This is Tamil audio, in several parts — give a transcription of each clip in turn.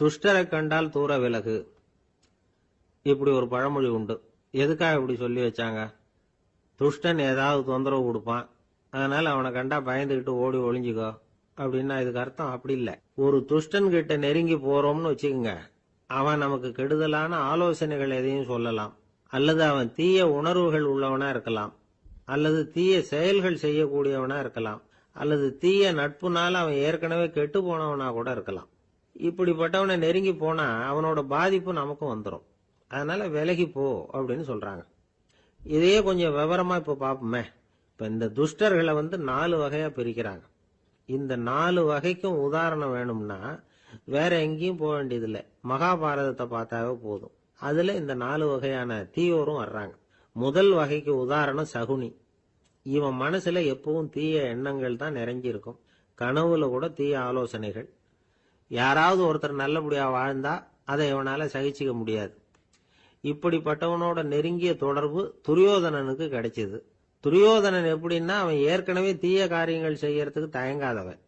துஷ்டரை கண்டால் தூர விலகு. இப்படி ஒரு பழமொழி உண்டு. எதுக்காக இப்படி சொல்லி வச்சாங்க? துஷ்டன் ஏதாவது தொந்தரவு கொடுப்பான், அதனால அவனை கண்டா பயந்துகிட்டு ஓடி ஒளிஞ்சுக்கோ அப்படின்னா இதுக்கு அர்த்தம் அப்படி இல்லை. ஒரு துஷ்டன் கிட்ட நெருங்கி போறோம்னு வச்சுக்கோங்க, அவன் நமக்கு கெடுதலான ஆலோசனைகள் எதையும் சொல்லலாம், அல்லது அவன் தீய உணர்வுகள் உள்ளவனா இருக்கலாம், அல்லது தீய செயல்கள் செய்யக்கூடியவனா இருக்கலாம், அல்லது தீய நட்புனால அவன் ஏற்கனவே கெட்டு போனவனா கூட இருக்கலாம். இப்படிப்பட்டவனை நெருங்கி போனா அவனோட பாதிப்பு நமக்கும் வந்துடும். அதனால விலகி போ அப்படின்னு சொல்றாங்க. இதையே கொஞ்சம் விவரமா இப்ப பாப்போமே. இப்ப இந்த துஷ்டர்களை 4 வகையா பிரிக்கிறாங்க. இந்த 4 வகைக்கும் உதாரணம் வேணும்னா வேற எங்கேயும் போக வேண்டியதில்லை, மகாபாரதத்தை பார்த்தாவே போதும். அதுல இந்த 4 வகையான தீயோரும் வர்றாங்க. முதல் வகைக்கு உதாரணம் சகுனி. இவன் மனசுல எப்பவும் தீய எண்ணங்கள் தான் நிறைஞ்சி இருக்கும். கனவுல கூட தீய ஆலோசனைகள். யாராவது ஒருத்தர் நல்லபடியா வாழ்ந்தா அதை இவனால சகிச்சுக்க முடியாது. இப்படிப்பட்டவனோட நெருங்கிய தொடர்பு துரியோதனனுக்கு கிடைச்சது. துரியோதனன் எப்படின்னா அவன் ஏற்கனவே தீய காரியங்கள் செய்யறதுக்கு தயங்காதவன்.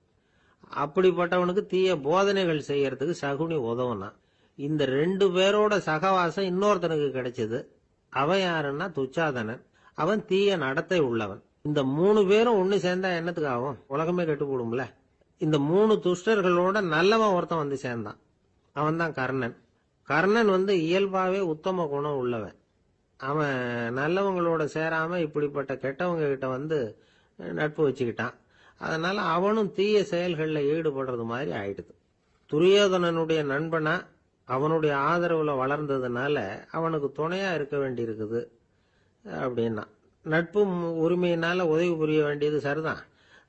அப்படிப்பட்டவனுக்கு தீய போதனைகள் செய்யறதுக்கு சகுனி உதவுனான். இந்த 2 பேரோட சகவாசம் இன்னொருத்தனுக்கு கிடைச்சது. அவன் யாருன்னா துச்சாதனன். அவன் தீய நடத்தை உள்ளவன். இந்த 3 பேரும் ஒண்ணு சேர்ந்தா என்னத்துக்கு ஆகும்? உலகமே கெட்டு போடும்ல. இந்த 3 துஷ்டர்களோட நல்லவன் ஒருத்தன் சேர்ந்தான். அவன் தான் கர்ணன். கர்ணன் இயல்பாவே உத்தம குணம் உள்ளவன். அவன் நல்லவங்களோட சேராம இப்படிப்பட்ட கெட்டவங்க கிட்ட நட்பு வச்சுக்கிட்டான். அதனால அவனும் தீய செயல்களில் ஈடுபடுறது மாதிரி ஆயிடுது. துரியோதனனுடைய நண்பனா அவனுடைய ஆதரவுல வளர்ந்ததுனால அவனுக்கு துணையா இருக்க வேண்டி இருக்குது அப்படின்னா. நட்பு உரிமையினால உதவி புரிய வேண்டியது சரிதான்,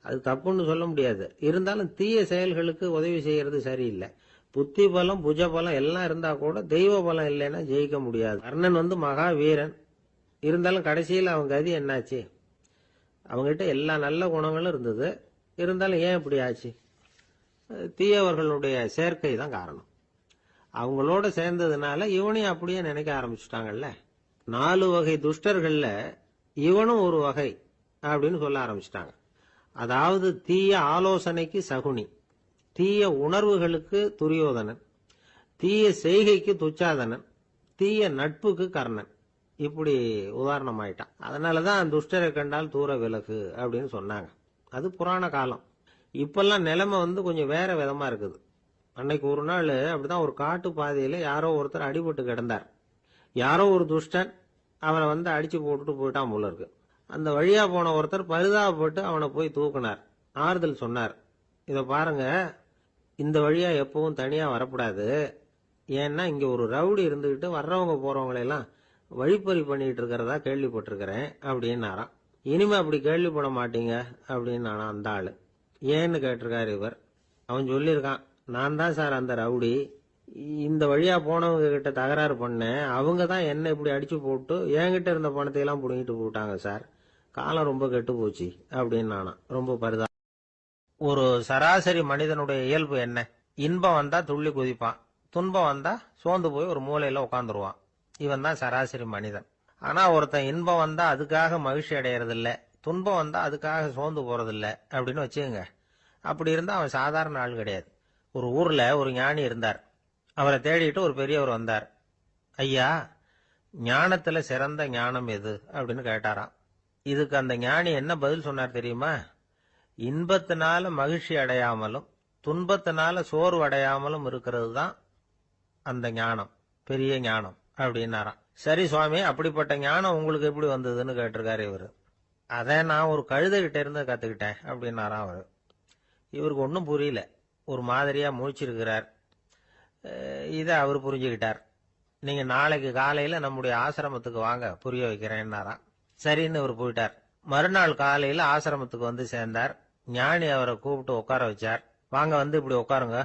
அது தப்புன்னு சொல்ல முடியாது. இருந்தாலும் தீய செயல்களுக்கு உதவி செய்யறது சரியில்லை. புத்தி பலம் புஜ பலம் எல்லாம் இருந்தா கூட தெய்வ பலம் இல்லைன்னா ஜெயிக்க முடியாது. கர்ணன் மகா வீரன். இருந்தாலும் கடைசியில் அவன் கதி என்னாச்சு? அவங்ககிட்ட எல்லா நல்ல குணங்களும் இருந்தது, இருந்தாலும் ஏன் இப்படி ஆச்சு? தீயவர்களுடைய சேர்க்கை தான் காரணம். அவங்களோட சேர்ந்ததுனால இவனையும் அப்படியே நினைக்க ஆரம்பிச்சுட்டாங்கல்ல. 4 வகை துஷ்டர்கள்ல இவனும் ஒரு வகை அப்படின்னு சொல்ல ஆரம்பிச்சிட்டாங்க. அதாவது தீய ஆலோசனைக்கு சகுனி, தீய உணர்வுகளுக்கு துரியோதனன், தீய செய்கைக்கு துச்சாதனன், தீய நட்புக்கு கர்ணன். இப்படி உதாரணம் ஆயிட்டான். அதனாலதான் துஷ்டரை கண்டால் தூர விலகு அப்படின்னு சொன்னாங்க. அது புராண காலம். இப்பெல்லாம் நிலைமை கொஞ்சம் வேற விதமா இருக்குது. அன்னைக்கு ஒரு நாள் அப்படிதான் ஒரு காட்டு பாதையில யாரோ ஒருத்தர் அடிபட்டு கிடந்தார். யாரோ ஒரு துஷ்டன் அவனை அடிச்சு போட்டுட்டு போயிட்டான் போல இருக்கு. அந்த வழியா போன ஒருத்தர் பரிதாபப்பட்டு அவனை போய் தூக்குனார், ஆறுதல் சொன்னார். இத பாருங்க, இந்த வழியா எப்பவும் தனியா வரக்கூடாது. ஏன்னா இங்க ஒரு ரவுடி இருந்துகிட்டு வர்றவங்க போறவங்களெல்லாம் வழிப்பறி பண்ணிட்டு இருக்கிறதா கேள்விப்பட்டிருக்கிறேன் அப்படின்னாராம். இனிமே அப்படி கேள்விப்பட மாட்டீங்க அப்படின்னு அந்த ஆளு. ஏன்னு கேட்டிருக்காரு இவர். அவன் சொல்லியிருக்கான், நான் தான் சார் அந்த ரவுடி. இந்த வழியா போனவங்க கிட்ட தகராறு பண்ணேன், அவங்க தான் என்ன இப்படி அடிச்சு போட்டு என்கிட்ட இருந்த பணத்தை எல்லாம் புடுங்கிட்டு போட்டாங்க சார். காலம் ரொம்ப கெட்டு போச்சு அப்படின்னு நானா ரொம்ப பரிதா. ஒரு சராசரி மனிதனுடைய இயல்பு என்ன? இன்பம் வந்தா துள்ளி குதிப்பான், துன்பம் வந்தா சோர்ந்து போய் ஒரு மூலையில உட்காந்துருவான். இவன் தான் சராசரி மனிதன். ஆனா ஒருத்தன் இன்பம் வந்தா அதுக்காக மகிழ்ச்சி அடையறது இல்ல, துன்பம் வந்தா அதுக்காக சோர்ந்து போறது இல்ல அப்படின்னு வச்சுக்கோங்க. அப்படி இருந்தா அவன் சாதாரண ஆள் கிடையாது. ஒரு ஊர்ல ஒரு ஞானி இருந்தார். அவரை தேடிட்டு ஒரு பெரியவர் வந்தார். ஐயா, ஞானத்துல சிறந்த ஞானம் எது அப்படின்னு கேட்டாராம். இதுக்கு அந்த ஞானி என்ன பதில் சொன்னார் தெரியுமா? இன்பத்தினால மகிழ்ச்சி அடையாமலும் துன்பத்தினால சோர்வு அடையாமலும் இருக்கிறது தான் அந்த ஞானம், பெரிய ஞானம் அப்படின்னாராம். சரி சுவாமி, அப்படிப்பட்ட ஞானம் உங்களுக்கு எப்படி வந்ததுன்னு கேட்டிருக்காரு இவரு. அதை நான் ஒரு கழுதைகிட்ட இருந்து கத்துக்கிட்டேன் அப்படின்னாராம் அவரு. இவருக்கு ஒன்றும் புரியல, ஒரு மாதிரியா முழிச்சிருக்கிறார். இதை அவர் புரிஞ்சுக்கிட்டார். நீங்க நாளைக்கு காலையில நம்முடைய ஆசிரமத்துக்கு வாங்க, புரிய வைக்கிறேன்னாராம். சரின்னு அவர் போயிட்டார். மறுநாள் காலையில ஆசிரமத்துக்கு சேர்ந்தார். ஞானி அவரை கூப்பிட்டு உட்கார வச்சார். வாங்க, இப்படி உட்காருங்க,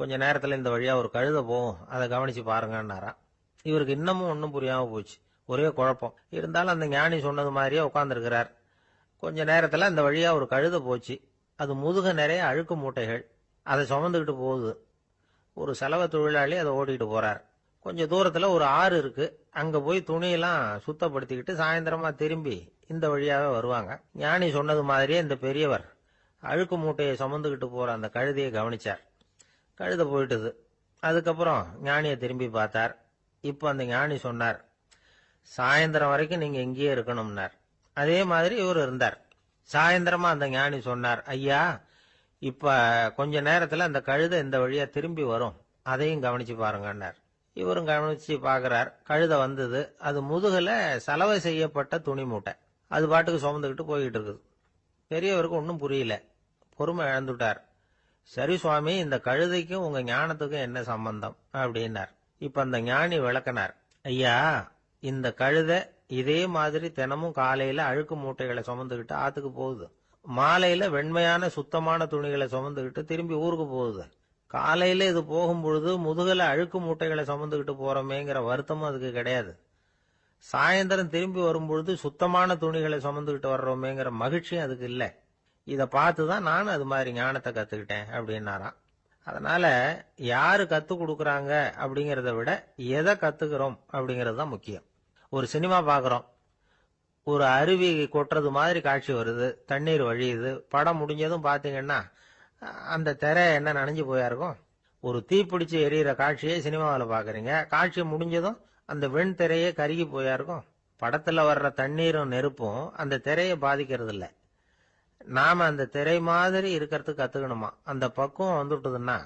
கொஞ்ச நேரத்துல இந்த வழியா ஒரு கழுதை போகும், அதை கவனிச்சு பாருங்கன்னாராம். இவருக்கு இன்னமும் ஒன்னும் புரியாம போச்சு, ஒரே குழப்பம். இருந்தாலும் அந்த ஞானி சொன்னது மாதிரியே உட்கார்ந்துருக்கிறார். கொஞ்ச நேரத்துல அந்த வழியா ஒரு கழுதை போச்சு. அது முதுக நிறைய அழுக்கு மூட்டைகள், அதை சுமந்துகிட்டு போகுது. ஒரு செலவு தொழிலாளி அதை ஓட்டிட்டு போறார். கொஞ்சம் தூரத்துல ஒரு ஆறு இருக்கு, அங்க போய் துணியெல்லாம் சுத்தப்படுத்திக்கிட்டு சாயந்தரமா திரும்பி இந்த வழியாவே வருவாங்க. ஞானி சொன்னது மாதிரியே இந்த பெரியவர் அழுக்கு மூட்டையை சுமந்துகிட்டு போற அந்த கழுதையை கவனிச்சார். கழுதை போயிட்டுது. அதுக்கப்புறம் ஞானியை திரும்பி பார்த்தார். இப்போ அந்த ஞானி சொன்னார், சாயந்தரம் வரைக்கும் நீங்க இங்கேயே இருக்கணும்னார். அதே மாதிரி இவர் இருந்தார். சாயந்தரமா அந்த ஞானி சொன்னார், ஐயா இப்ப கொஞ்ச நேரத்துல அந்த கழுதை இந்த வழியா திரும்பி வரும், அதையும் கவனிச்சு பாருங்கன்னார். இவரும் கவனிச்சு பாக்குறார். கழுதை வந்தது. அது முதுகுல சலவை செய்யப்பட்ட துணி மூட்டை. அது பாட்டுக்கு சுமந்துக்கிட்டு போய்கிட்டு இருக்குது. பெரியவருக்கு ஒன்றும் புரியல. பொறுமை இழந்துட்டார். சரி சுவாமி, இந்த கழுதைக்கும் உங்க ஞானத்துக்கும் என்ன சம்பந்தம் அப்படின்னார். இப்ப அந்த ஞானி விளக்கினார், ஐயா இந்த கழுதை இதே மாதிரி தினமும் காலையில அழுக்கு மூட்டைகளை சுமந்துக்கிட்டு ஆத்துக்கு போகுது, மாலையில வெண்மையான சுத்தமான துணிகளை சுமந்துக்கிட்டு திரும்பி ஊருக்கு போகுது. காலையில இது போகும்பொழுது முதுகல அழுக்கு மூட்டைகளை சுமந்துக்கிட்டு போறோமேங்கிற வருத்தமும் அதுக்கு கிடையாது. சாயந்தரம் திரும்பி வரும்பொழுது சுத்தமான துணிகளை சுமந்துக்கிட்டு வர்றோமேங்கிற மகிழ்ச்சியும் அதுக்கு இல்லை. இதை பார்த்துதான் நானும் அது மாதிரி ஞானத்தை கத்துக்கிட்டேன் அப்படின்னாராம். அதனால யாரு கத்து கொடுக்கறாங்க அப்படிங்கறத விட எதை கத்துக்கிறோம் அப்படிங்கிறது தான் முக்கியம். ஒரு சினிமா பாக்குறோம், ஒரு அருவி கொட்டுறது மாதிரி காட்சி வருது, தண்ணீர் வழியுது. படம் முடிஞ்சதும் பாத்தீங்கன்னா அந்த திரை என்ன நனைஞ்சு போயா இருக்கும். ஒரு தீப்பிடிச்சு எரியிற காட்சியை சினிமாவில் பாக்குறீங்க, காட்சி முடிஞ்சதும் அந்த வெண் திரையே கருகி போயா இருக்கும். படத்துல வர்ற தண்ணீரும் நெருப்பும் அந்த திரையை பாதிக்கிறது இல்லை. நாம அந்த திரை மாதிரி இருக்கிறதுக்கு கத்துக்கணுமா. அந்த பக்குவம் வந்துட்டுதுன்னா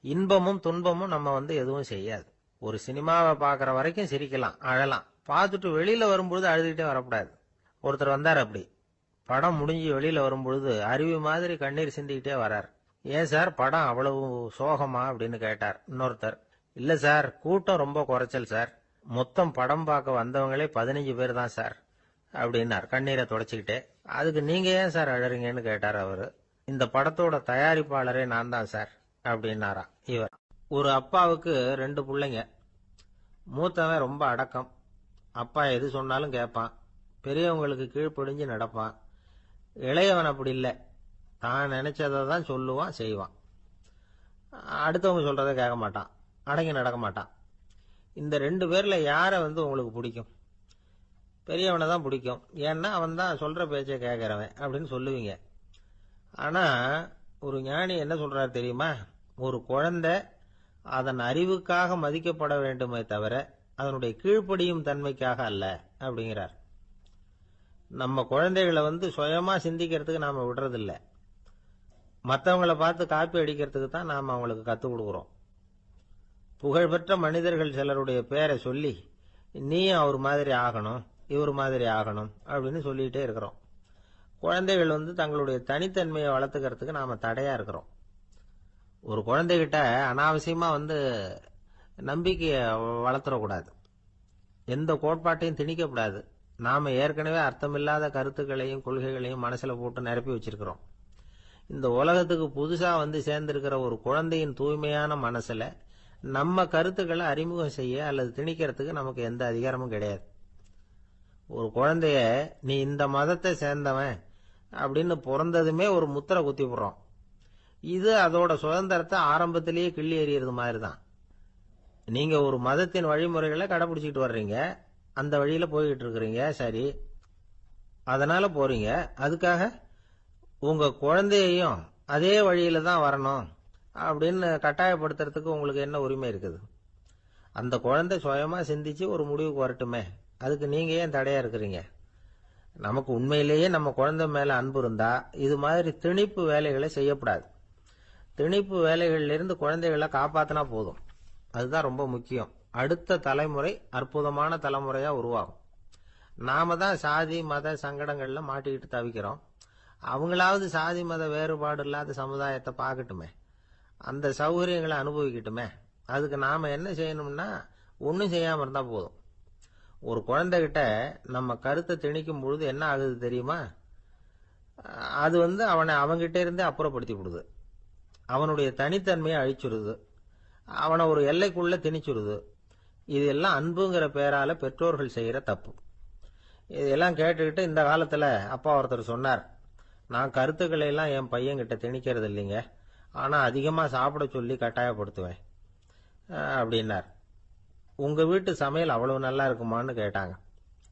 இன்பமும் துன்பமும் நம்ம எதுவும் செய்யாது. ஒரு சினிமாவை பாக்குற வரைக்கும் சிரிக்கலாம், அழலாம். பார்த்துட்டு வெளியில வரும்பொழுது அழுதுகிட்டே வரக்கூடாது. ஒருத்தர் வந்தார். அப்படி படம் முடிஞ்சு வெளியில வரும்பொழுது அருவி மாதிரி கண்ணீர் சிந்திக்கிட்டே வரார். ஏன் சார் படம் அவ்வளவு சோகமா அப்படின்னு கேட்டார். இன்னொருத்தர், இல்ல சார் கூட்டம் ரொம்ப குறைச்சல் சார், மொத்தம் படம் பார்க்க வந்தவங்களே 15 பேர் தான் சார் அப்படின்னார் கண்ணீரை தொடச்சிக்கிட்டே. அதுக்கு நீங்க ஏன் சார் அழறீங்கன்னு கேட்டார் அவரு. இந்த படத்தோட தயாரிப்பாளரே நான் தான் சார் அப்படின்னாரா இவர். ஒரு அப்பாவுக்கு 2 பிள்ளைங்க. மூத்தவன் ரொம்ப அடக்கம், அப்பா எது சொன்னாலும் கேட்பான், பெரியவங்களுக்கு கீழ்ப்படிஞ்சு நடப்பான். இளையவன் அப்படி இல்லை, தான் நினைச்சதை தான் சொல்லுவான், செய்வான். அடுத்தவங்க சொல்றதை கேட்க மாட்டான், அடங்கி நடக்க மாட்டான். இந்த 2 பேர்ல யாரை உங்களுக்கு பிடிக்கும்? பெரியவனை தான் பிடிக்கும். ஏன்னா அவன் தான் சொல்ற பேச்சை கேட்கிறவன் அப்படின்னு சொல்லுவீங்க. ஆனா ஒரு ஞானி என்ன சொல்றாரு தெரியுமா? ஒரு குழந்தை அதன் அறிவுக்காக மதிக்கப்பட வேண்டுமே தவிர அதனுடைய கீழ்ப்படியும் தன்மைக்காக அல்ல அப்படிங்கிறார். நம்ம குழந்தைகளை சுயமா சிந்திக்கிறதுக்கு நாம விடுறதில்ல, மற்றவங்களை பார்த்து காப்பி அடிக்கிறதுக்கு தான் நாம அவங்களுக்கு கத்துக் கொடுக்குறோம். புகழ்பெற்ற மனிதர்கள் சிலருடைய பேரை சொல்லி நீயும் அவர் மாதிரி ஆகணும், இவர் மாதிரி ஆகணும் அப்படின்னு சொல்லிட்டே இருக்கிறோம். குழந்தைகள் தங்களுடைய தனித்தன்மையை வளர்த்துக்கிறதுக்கு நாம தடையா இருக்கிறோம். ஒரு குழந்தைகிட்ட அனாவசியமா நம்பிக்கையை வளர்த்துடக்கூடாது, எந்த கோட்பாட்டையும் திணிக்கக்கூடாது. நாம ஏற்கனவே அர்த்தமில்லாத கருத்துக்களையும் கொள்கைகளையும் மனசுல போட்டு நிரப்பி வச்சிருக்கிறோம். இந்த உலகத்துக்கு புதுசா சேர்ந்திருக்கிற ஒரு குழந்தையின் தூய்மையான மனசுல நம்ம கருத்துக்களை அறிமுகம் செய்ய அல்லது திணிக்கிறதுக்கு நமக்கு எந்த அதிகாரமும் கிடையாது. ஒரு குழந்தைய நீ இந்த மதத்தை சேர்ந்தவன் அப்படின்னு பிறந்ததுமே ஒரு முத்திரை குத்தி போடுறோம். இது அதோட சுதந்திரத்தை ஆரம்பத்திலேயே கிள்ளி எறியறது மாதிரி தான். நீங்க ஒரு மதத்தின் வழிமுறைகளை கடைபிடிச்சிட்டு வர்றீங்க, அந்த வழியில போய்கிட்டு இருக்கிறீங்க, சரி, அதனால போறீங்க. அதுக்காக உங்க குழந்தையையும் அதே வழியில தான் வரணும் அப்படின்னு கட்டாயப்படுத்துறதுக்கு உங்களுக்கு என்ன உரிமை இருக்குது? அந்த குழந்தை சுயமா சிந்திச்சு ஒரு முடிவுக்கு வரட்டுமே, அதுக்கு நீங்க ஏன் தடையா இருக்கிறீங்க? நமக்கு உண்மையிலேயே நம்ம குழந்தை மேல அன்பு இருந்தா இது மாதிரி திணிப்பு வேலைகளை செய்யக்கூடாது. திணிப்பு வேலைகள்ல இருந்து குழந்தைகளை காப்பாத்தினா போதும். அதுதான் ரொம்ப முக்கியம். அடுத்த தலைமுறை அற்புதமான தலைமுறையா உருவாகும். நாம தான் சாதி மத சங்கடங்கள்ல மாட்டிக்கிட்டு தவிக்கிறோம். அவங்களாவது சாதி மத வேறுபாடு இல்லாத சமுதாயத்தை பார்க்கட்டுமே, அந்த சௌகரியங்களை அனுபவிக்கட்டுமே. அதுக்கு நாம என்ன செய்யணும்னா ஒன்னும் செய்யாம இருந்தா போதும். ஒரு குழந்தைகிட்ட நம்ம கருத்தை திணிக்கும் பொழுது என்ன ஆகுது தெரியுமா? அது அவனை அவங்கிட்ட இருந்தே அப்புறப்படுத்தி விடுது, அவனுடைய தனித்தன்மையை அழிச்சுடுது, அவனை ஒரு எல்லைக்குள்ள திணிச்சுடுது. இதெல்லாம் அன்புங்கிற பேரால பெற்றோர்கள் செய்யற தப்பு. இதெல்லாம் கேட்டுக்கிட்டு இந்த காலத்துல அப்பா ஒருத்தர் சொன்னார், நான் கருத்துக்களை எல்லாம் என் பையன்கிட்ட திணிக்கிறது இல்லைங்க, ஆனா அதிகமா சாப்பிட சொல்லி கட்டாயப்படுத்துவேன் அப்படின்னார். உங்க வீட்டு சமையல் அவ்வளவு நல்லா இருக்குமான்னு கேட்டாங்க.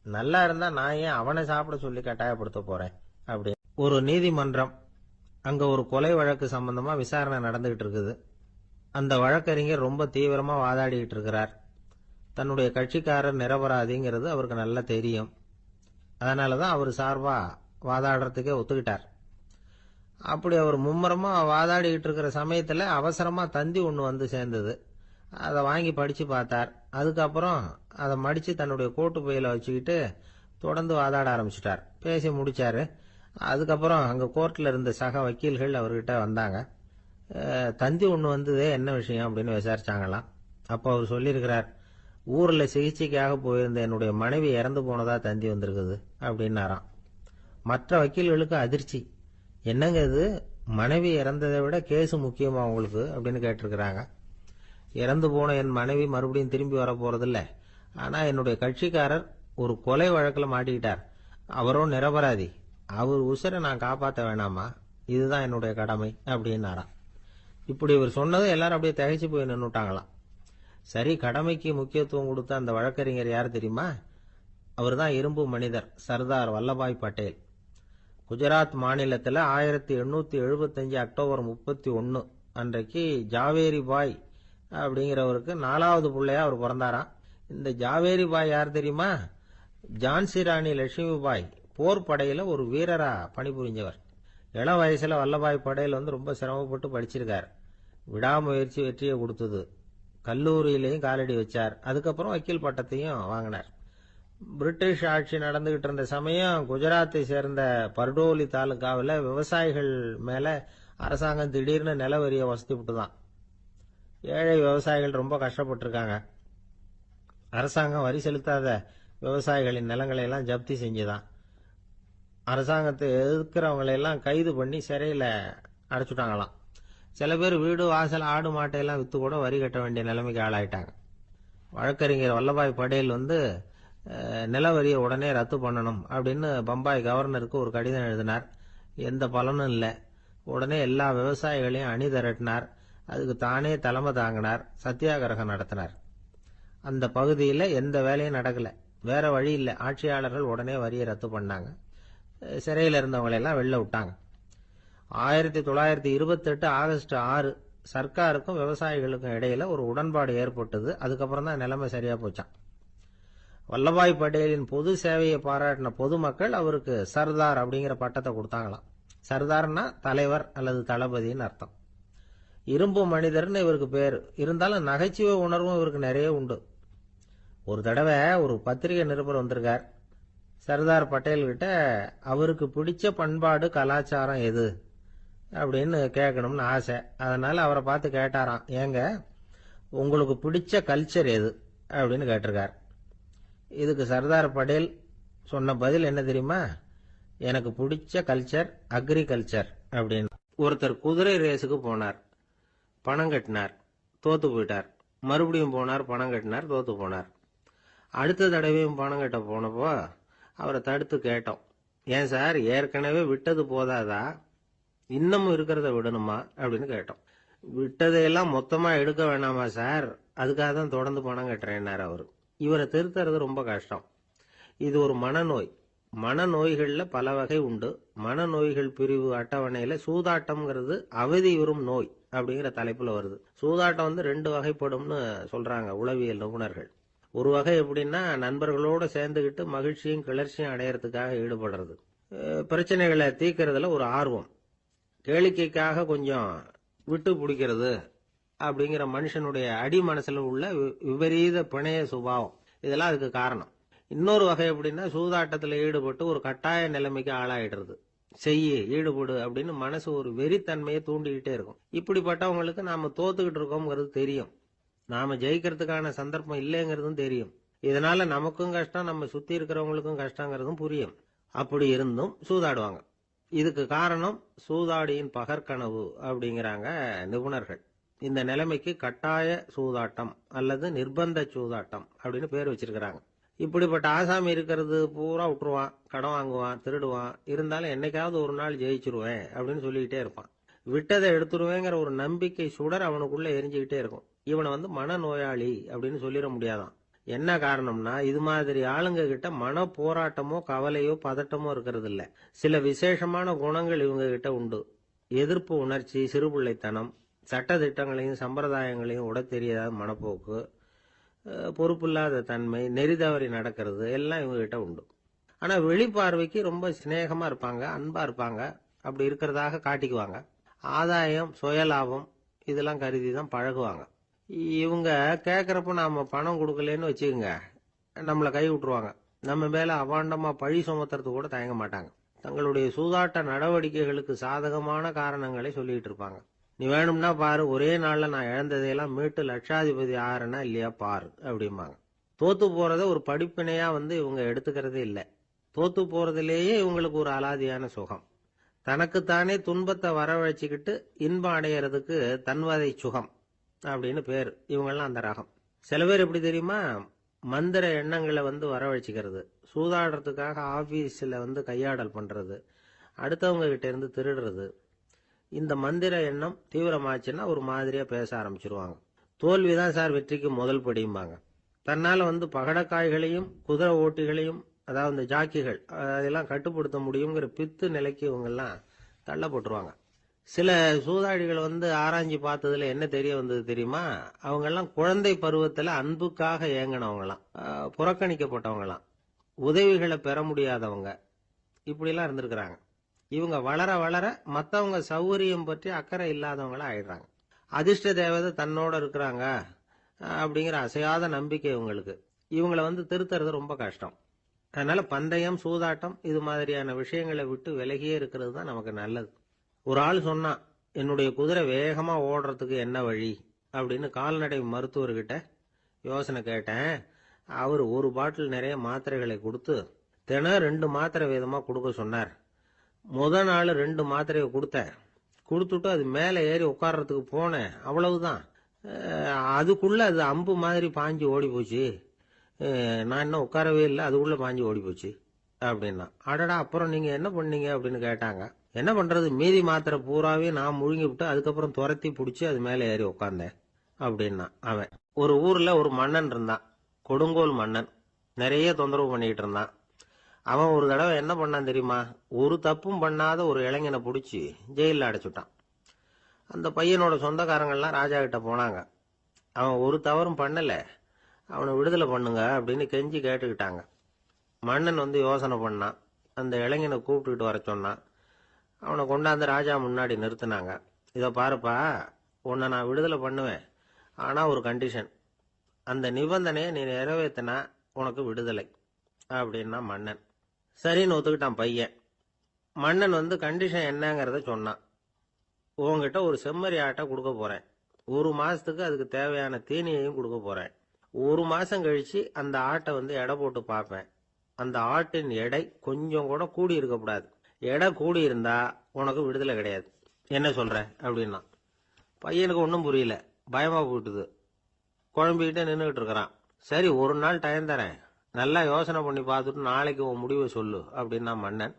நல்லா இருந்தா நான் ஏன் அவனை சாப்பிட சொல்லி கட்டாயப்படுத்த போறேன் அப்படி. ஒரு நீதிமன்றம், அங்க ஒரு கொலை வழக்கு சம்பந்தமா விசாரணை நடந்துகிட்டு இருக்குது. அந்த வழக்கறிஞர் ரொம்ப தீவிரமா வாதாடிட்டு இருக்கிறார். தன்னுடைய கட்சிக்காரர் நிரபராதிங்கிறது அவருக்கு நல்லா தெரியும். அதனாலதான் அவர் சார்பா வாதாடுறதுக்கே ஒத்துக்கிட்டார். அப்படி அவர் மும்முரமா வாதாடிட்டு இருக்கிற சமயத்துல அவசரமா தந்தி ஒண்ணு வந்து சேர்ந்தது. அதை வாங்கி படிச்சு பார்த்தார். அதுக்கப்புறம் அதை மடிச்சு தன்னுடைய கோட்டு பையில வச்சுக்கிட்டு தொடர்ந்து வாதாட ஆரம்பிச்சிட்டார். பேசி முடிச்சாரு. அதுக்கப்புறம் அங்க கோர்ட்ல இருந்த சக வக்கீல்கள் அவர்கிட்ட வந்தாங்க. தந்தி ஒண்ணு வந்ததே, என்ன விஷயம் அப்படின்னு விசாரிச்சாங்களாம். அப்போ அவர் சொல்லியிருக்கிறார், ஊர்ல சிகிச்சைக்காக போயிருந்த என்னுடைய மனைவி இறந்து போனதா தந்தி வந்திருக்குது அப்படின்னாராம். மற்ற வக்கீல்களுக்கு அதிர்ச்சி. என்னங்க இது, மனைவி இறந்ததை விட கேஸ் முக்கியமா உங்களுக்கு அப்படின்னு கேட்டிருக்கிறாங்க. இறந்து போன என் மனைவி மறுபடியும் திரும்பி வர போறதில்ல. ஆனா என்னுடைய கட்சிக்காரர் ஒரு கொலை வழக்குல மாட்டிக்கிட்டார். அவரும் நிரபராதி. அவர் உசுரை நான் காப்பாற்ற வேணாமா? இதுதான் என்னுடைய கடமை அப்படின்னாராம். இப்படி இவர் சொன்னது எல்லாரும் அப்படியே திகைச்சு போய் நின்னுட்டாங்களாம். சரி, கடமைக்கு முக்கியத்துவம் கொடுத்த அந்த வழக்கறிஞர் யார் தெரியுமா? அவர் தான் இரும்பு மனிதர் சர்தார் வல்லபாய் பட்டேல். குஜராத் மாநிலத்தில் 1875 அக்டோபர் 31 அன்றைக்கு ஜாவேரி பாய் அப்படிங்கிறவருக்கு 4வது பிள்ளையா அவர் பிறந்தாராம். இந்த ஜாவேரி பாய் யார் தெரியுமா? ஜான்சி ராணி லட்சுமி பாய் போர் படையில ஒரு வீரரா பணிபுரிஞ்சவர். இளம் வயசுல வல்லபாய் படேல் ரொம்ப சிரமப்பட்டு படிச்சிருக்கார். விடாமுயற்சி வெற்றியை கொடுத்தது. கல்லூரியிலையும் காலடி வச்சார். அதுக்கப்புறம் வக்கீல் பட்டத்தையும் வாங்கினார். பிரிட்டிஷ் ஆட்சி நடந்துகிட்டு இருந்த சமயம் குஜராத்தை சேர்ந்த பர்டோலி தாலுகாவில் விவசாயிகள் மேல அரசாங்கம் திடீர்னு நில வரியை வசதி விட்டுதான். ஏழை விவசாயிகள் ரொம்ப கஷ்டப்பட்டு இருக்காங்க. அரசாங்கம் வரி செலுத்தாத விவசாயிகளின் நிலங்களை எல்லாம் ஜப்தி செஞ்சுதான். அரசாங்கத்தை எதிர்க்கிறவங்களை எல்லாம் கைது பண்ணி சிறையில அடைச்சுட்டாங்களாம். சில பேர் வீடு வாசல் ஆடு மாட்டையெல்லாம் வித்து கூட வரி கட்ட வேண்டிய நிலைமைக்கு ஆளாயிட்டாங்க. வழக்கறிஞர் வல்லபாய் படேல் நில வரியை உடனே ரத்து பண்ணணும் அப்படின்னு பம்பாய் கவர்னருக்கு ஒரு கடிதம் எழுதினார். எந்த பலனும் இல்லை. உடனே எல்லா விவசாயிகளையும் அணி திரட்டினார். அதுக்கு தானே தலைமை தாங்கினார். சத்தியாகிரகம் நடத்தினார். அந்த பகுதியில் எந்த வேலையும் நடக்கல. வேற வழி இல்லை. ஆட்சியாளர்கள் உடனே வரியை ரத்து பண்ணாங்க. சிறையில் இருந்தவங்களெல்லாம் வெளில விட்டாங்க. 1928 ஆகஸ்ட் 6 சர்க்காருக்கும் விவசாயிகளுக்கும் இடையில ஒரு உடன்பாடு ஏற்பட்டது. அதுக்கப்புறம் தான் நிலைமை சரியா போச்சான். வல்லபாய் படேலின் பொது சேவையை பாராட்டின பொதுமக்கள் அவருக்கு சர்தார் அப்படிங்கிற பட்டத்தை கொடுத்தாங்களாம். சர்தார்னா தலைவர் அல்லது தளபதினு அர்த்தம். இரும்பு மனிதர்னு இவருக்கு பேரு. இருந்தாலும் நகைச்சுவை உணர்வும் இவருக்கு நிறைய உண்டு. ஒரு தடவை ஒரு பத்திரிகை நிருபர் வந்திருக்கார். சர்தார் பட்டேல் கிட்ட அவருக்கு பிடிச்ச பண்பாடு கலாச்சாரம் எது அப்படின்னு கேட்கணும்னு ஆசை. அதனால அவரை பார்த்து கேட்டாராம், ஏங்க உங்களுக்கு பிடிச்ச கல்ச்சர் எது அப்படின்னு கேட்டிருக்கார். இதுக்கு சர்தார் பட்டேல் சொன்ன பதில் என்ன தெரியுமா? எனக்கு பிடிச்ச கல்ச்சர் அக்ரிகல்ச்சர் அப்படின்னு. ஒருத்தர் குதிரை ரேஸுக்கு போனார். பணம் கட்டினார், தோத்து போயிட்டார். மறுபடியும் போனார், பணம் கட்டினார், தோத்து போனார். அடுத்த தடவையும் பணம் கட்ட போனப்போ அவரை தடுத்து கேட்டோம், ஏன் சார் ஏற்கனவே விட்டது போதாதா, இன்னமும் இருக்கிறத விடணுமா அப்படின்னு கேட்டோம். விட்டதையெல்லாம் மொத்தமா எடுக்க வேணாமா சார், அதுக்காக தான் தொடர்ந்து பணம் கட்டுறேன்னார் அவரு. இவரை திருத்துறது ரொம்ப கஷ்டம். இது ஒரு மனநோய். மனநோய்கள்ல பல வகை உண்டு. மனநோய்கள் பிரிவு அட்டவணையில சூதாட்டம்ங்கிறது அவதியுறும் நோய் அப்படிங்கிற தலைப்புல வருது. சூதாட்டம் 2 வகைப்படும்னு சொல்றாங்க உளவியல் நிபுணர்கள். ஒரு வகை எப்படின்னா, நண்பர்களோட சேர்ந்துகிட்டு மகிழ்ச்சியும் கிளர்ச்சியும் அடையறதுக்காக ஈடுபடுறது. பிரச்சனைகளை தீர்க்கறதுல ஒரு ஆர்வம். கேளிக்கைக்காக கொஞ்சம் விட்டு பிடிக்கிறது அப்படிங்கிற மனுஷனுடைய அடி மனசுல உள்ள விபரீத பிணைய சுபாவம், இதெல்லாம் அதுக்கு காரணம். இன்னொரு வகை எப்படின்னா, சூதாட்டத்தில் ஈடுபட்டு ஒரு கட்டாய நிலைமைக்கு ஆளாயிடுறது. ஈடுபடு அப்படின்னு மனசு ஒரு வெறித்தன்மையை தூண்டிக்கிட்டே இருக்கும். இப்படிப்பட்டவங்களுக்கு நாம தோத்துக்கிட்டு இருக்கோம்ங்கிறது தெரியும். நாம ஜெயிக்கிறதுக்கான சந்தர்ப்பம் இல்லைங்கிறதும் தெரியும். இதனால நமக்கும் கஷ்டம், நம்ம சுத்தி இருக்கிறவங்களுக்கும் கஷ்டங்கிறதும் புரியும். அப்படி இருந்தும் சூதாடுவாங்க. இதுக்கு காரணம் சூதாடியின் பகற்கனவு அப்படிங்கிறாங்க நிபுணர்கள். இந்த நிலைமைக்கு கட்டாய சூதாட்டம் அல்லது நிர்பந்த சூதாட்டம் அப்படின்னு பேர் வச்சிருக்கிறாங்க. இப்படிப்பட்ட ஆசாமி இருக்கிறது பூரா விட்டுருவான், கடன் வாங்குவான், திருடுவான். இருந்தாலும் என்னைக்காவது ஒரு நாள் ஜெயிச்சிருவேன் அப்படின்னு சொல்லிக்கிட்டே இருப்பான். விட்டதை எடுத்துருவேங்கிற ஒரு நம்பிக்கை சுடர் அவனுக்குள்ள எரிஞ்சுக்கிட்டே இருக்கும். இவனை மனநோயாளி அப்படின்னு சொல்லிட முடியாதான். என்ன காரணம்னா, இது மாதிரி ஆளுங்க கிட்ட மன போராட்டமோ கவலையோ பதட்டமோ இருக்கிறது இல்ல. சில விசேஷமான குணங்கள் இவங்க கிட்ட உண்டு. எதிர்ப்பு உணர்ச்சி, சிறுபிள்ளைத்தனம், சட்ட திட்டங்களையும் சம்பிரதாயங்களையும் உட தெரியாத மனப்போக்கு, பொறுப்பில்லாத தன்மை, நெறி தவறி நடக்கிறது எல்லாம் இவங்ககிட்ட உண்டு. ஆனா வெளிப்பார்வைக்கு ரொம்ப சிநேகமா இருப்பாங்க, அன்பா இருப்பாங்க, அப்படி இருக்கிறதாக காட்டிக்குவாங்க. ஆதாயம், சுயலாபம் இதெல்லாம் கருதி தான் பழகுவாங்க. இவங்க கேட்கறப்ப நாம பணம் கொடுக்கலன்னு வச்சுக்கோங்க, நம்மளை கை விட்டுருவாங்க. நம்ம மேல அவாண்டமா பழி சுமத்துறது கூட தயங்க மாட்டாங்க. தங்களுடைய சூதாட்ட நடவடிக்கைகளுக்கு சாதகமான காரணங்களை சொல்லிட்டு இருப்பாங்க. நீ வேணும்னா பாரு, ஒரே நாள்ல நான் இழந்ததையெல்லாம் மீட்டு லட்சாதிபதி ஆறனா இல்லையா பாரு அப்படிம்பாங்க. தோத்து போறத ஒரு படிப்பினையா இவங்க எடுத்துக்கிறதே இல்லை. தோத்து போறதுலேயே இவங்களுக்கு ஒரு அலாதியான சுகம். தனக்குத்தானே துன்பத்தை வரவழைச்சிக்கிட்டு இன்பம் அடையிறதுக்கு தன்வதை சுகம் அப்படின்னு பேர். இவங்கெல்லாம் அந்த ரகம். சில பேர் எப்படி தெரியுமா, மந்திர எண்ணங்களை வரவழைச்சிக்கிறது, சூதாடுறதுக்காக ஆபீஸ்ல கையாடல் பண்றது, அடுத்தவங்க கிட்ட இருந்து திருடுறது. இந்த மந்திர எண்ணம் தீவிரமாச்சுன்னா ஒரு மாதிரியா பேச ஆரம்பிச்சிருவாங்க. தோல்விதான் சார் வெற்றிக்கு முதல் படியும்பாங்க. தன்னால பகடக்காய்களையும் குதிரை ஓட்டிகளையும், அதாவது இந்த ஜாக்கிகள், அதெல்லாம் கட்டுப்படுத்த முடியுங்கிற பித்து நிலைக்கு இவங்கெல்லாம் தள்ளப்பட்டுருவாங்க. சில சூதாடிகள் ஆராய்ச்சி பார்த்ததுல என்ன தெரிய வந்தது தெரியுமா, அவங்கெல்லாம் குழந்தை பருவத்துல அன்புக்காக ஏங்கினவங்களாம், புறக்கணிக்கப்பட்டவங்களாம், உதவிகளை பெற முடியாதவங்க, இப்படிலாம் இருந்திருக்கிறாங்க. இவங்க வளர வளர மற்றவங்க சௌகரியம் பற்றி அக்கறை இல்லாதவங்களா ஆயிடுறாங்க. அதிர்ஷ்ட தேவதை தன்னோட இருக்கிறாங்க அப்படிங்கிற அசையாத நம்பிக்கை இவங்களுக்கு. இவங்களை திருத்துறது ரொம்ப கஷ்டம். அதனால பந்தயம், சூதாட்டம் இது மாதிரியான விஷயங்களை விட்டு விலகியே இருக்கிறது தான் நமக்கு நல்லது. ஒரு ஆள் சொன்னான், என்னுடைய குதிரை வேகமா ஓடுறதுக்கு என்ன வழி அப்படின்னு கால்நடை மருத்துவர்கிட்ட யோசனை கேட்டேன். அவர் ஒரு பாட்டில் நிறைய மாத்திரைகளை கொடுத்து தினம் 2 மாத்திரை வீதமா கொடுக்க சொன்னார். முதல் நாள் 2 மாத்திரையை கொடுத்துட்டு அது மேலே ஏறி உட்கார்றதுக்கு போனேன். அவ்வளவுதான். அதுக்குள்ள அது அம்பு மாதிரி பாஞ்சு ஓடி போச்சு. நான் இன்னும் உட்காரவே இல்லை, அதுக்குள்ள பாஞ்சு ஓடி போச்சு அப்படின்னா. அடடா, அப்புறம் நீங்க என்ன பண்ணீங்க அப்படின்னு கேட்டாங்க. என்ன பண்றது, மீதி மாத்திரை பூராவே நான் முழுங்கி விட்டு அதுக்கப்புறம் துரத்தி பிடிச்சி அது மேலே ஏறி உட்கார்ந்தேன் அப்படின்னா அவன். ஒரு ஊர்ல ஒரு மன்னன் இருந்தான், கொடுங்கோல் மன்னன். நிறைய தொந்தரவு பண்ணிக்கிட்டு இருந்தான். அவன் ஒரு தடவை என்ன பண்ணான் தெரியுமா, ஒரு தப்பும் பண்ணாத ஒரு இளைஞனை பிடிச்சி ஜெயிலில் அடைச்சுட்டான். அந்த பையனோட சொந்தக்காரங்கள்லாம் ராஜா கிட்ட போனாங்க. அவன் ஒரு தவறும் பண்ணல, அவனை விடுதலை பண்ணுங்க அப்படின்னு கெஞ்சி கேட்டுக்கிட்டாங்க. மன்னன் யோசனை பண்ணான். அந்த இளைஞனை கூப்பிட்டுக்கிட்டு வர சொன்னான். அவனை கொண்டாந்து ராஜா முன்னாடி நிறுத்தினாங்க. இதை பாருப்பா, உன்னை நான் விடுதலை பண்ணுவேன், ஆனா ஒரு கண்டிஷன். அந்த நிபந்தனையை நீ நிறைவேற்றினா உனக்கு விடுதலை அப்படின்னா மன்னன். சரின்னு ஒத்துக்கிட்டான் பையன். மன்னன் கண்டிஷன் என்னங்கிறத சொன்னான். உங்ககிட்ட ஒரு செம்மறி ஆட்டை கொடுக்க போறேன், 1 மாசத்துக்கு அதுக்கு தேவையான தீனியையும் கொடுக்க போறேன். 1 மாசம் கழிச்சு அந்த ஆட்டை எடை போட்டு பார்ப்பேன். அந்த ஆட்டின் எடை கொஞ்சம் கூட கூடி இருக்கக்கூடாது. எடை கூடி இருந்தா உனக்கு விடுதலை கிடையாது. என்ன சொல்ற அப்படின்னா. பையனுக்கு ஒன்றும் புரியல, பயமா போயிட்டுது. குழம்பிக்கிட்டே நின்றுகிட்டு இருக்கிறான். சரி, ஒரு நாள் டைம் தரேன், நல்லா யோசனை பண்ணி பார்த்துட்டு நாளைக்கு உன் முடிவை சொல்லு அப்படின்னா மன்னன்.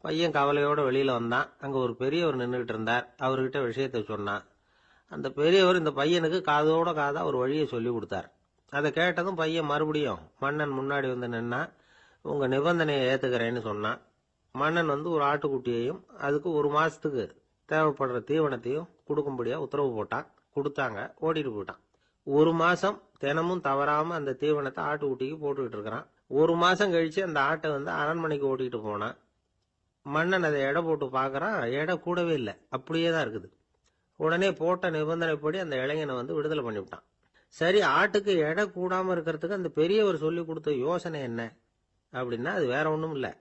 பையன் கவலையோட வெளியில வந்தான். அங்க ஒரு பெரியவர் நின்றுகிட்டு இருந்தார். அவர்கிட்ட விஷயத்த சொன்னான். அந்த பெரியவர் இந்த பையனுக்கு காதோட காதா ஒரு வழியை சொல்லி கொடுத்தார். அதை கேட்டதும் பையன் மறுபடியும் மன்னன் முன்னாடி நின்னா, உங்க நிபந்தனையை ஏத்துக்கிறேன்னு சொன்னான். மன்னன் ஒரு ஆட்டுக்குட்டியையும் அதுக்கு 1 மாசத்துக்கு தேவைப்படுற தீவனத்தையும் கொடுக்கும்படியா உத்தரவு போட்டான். கொடுத்தாங்க, ஓடிட்டு போயிட்டான். 1 மாசம் தினமும் தவறாம அந்த தீவனத்தை ஆட்டுக்குட்டிக்கு போட்டுக்கிட்டு இருக்கிறான். 1 மாசம் கழிச்சு அந்த ஆட்டை அரண்மனைக்கு ஓட்டிக்கிட்டு போனான். மன்னன் அதை எடை போட்டு பார்க்கறான், எடை கூடவே இல்லை, அப்படியே தான் இருக்குது. உடனே போட்ட நிபந்தனைப்படி அந்த இளைஞனை விடுதலை பண்ணிவிட்டான். சரி, ஆட்டுக்கு எடை கூடாம இருக்கிறதுக்கு அந்த பெரியவர் சொல்லி கொடுத்த யோசனை என்ன அப்படின்னா, அது வேற ஒண்ணும் இல்லை.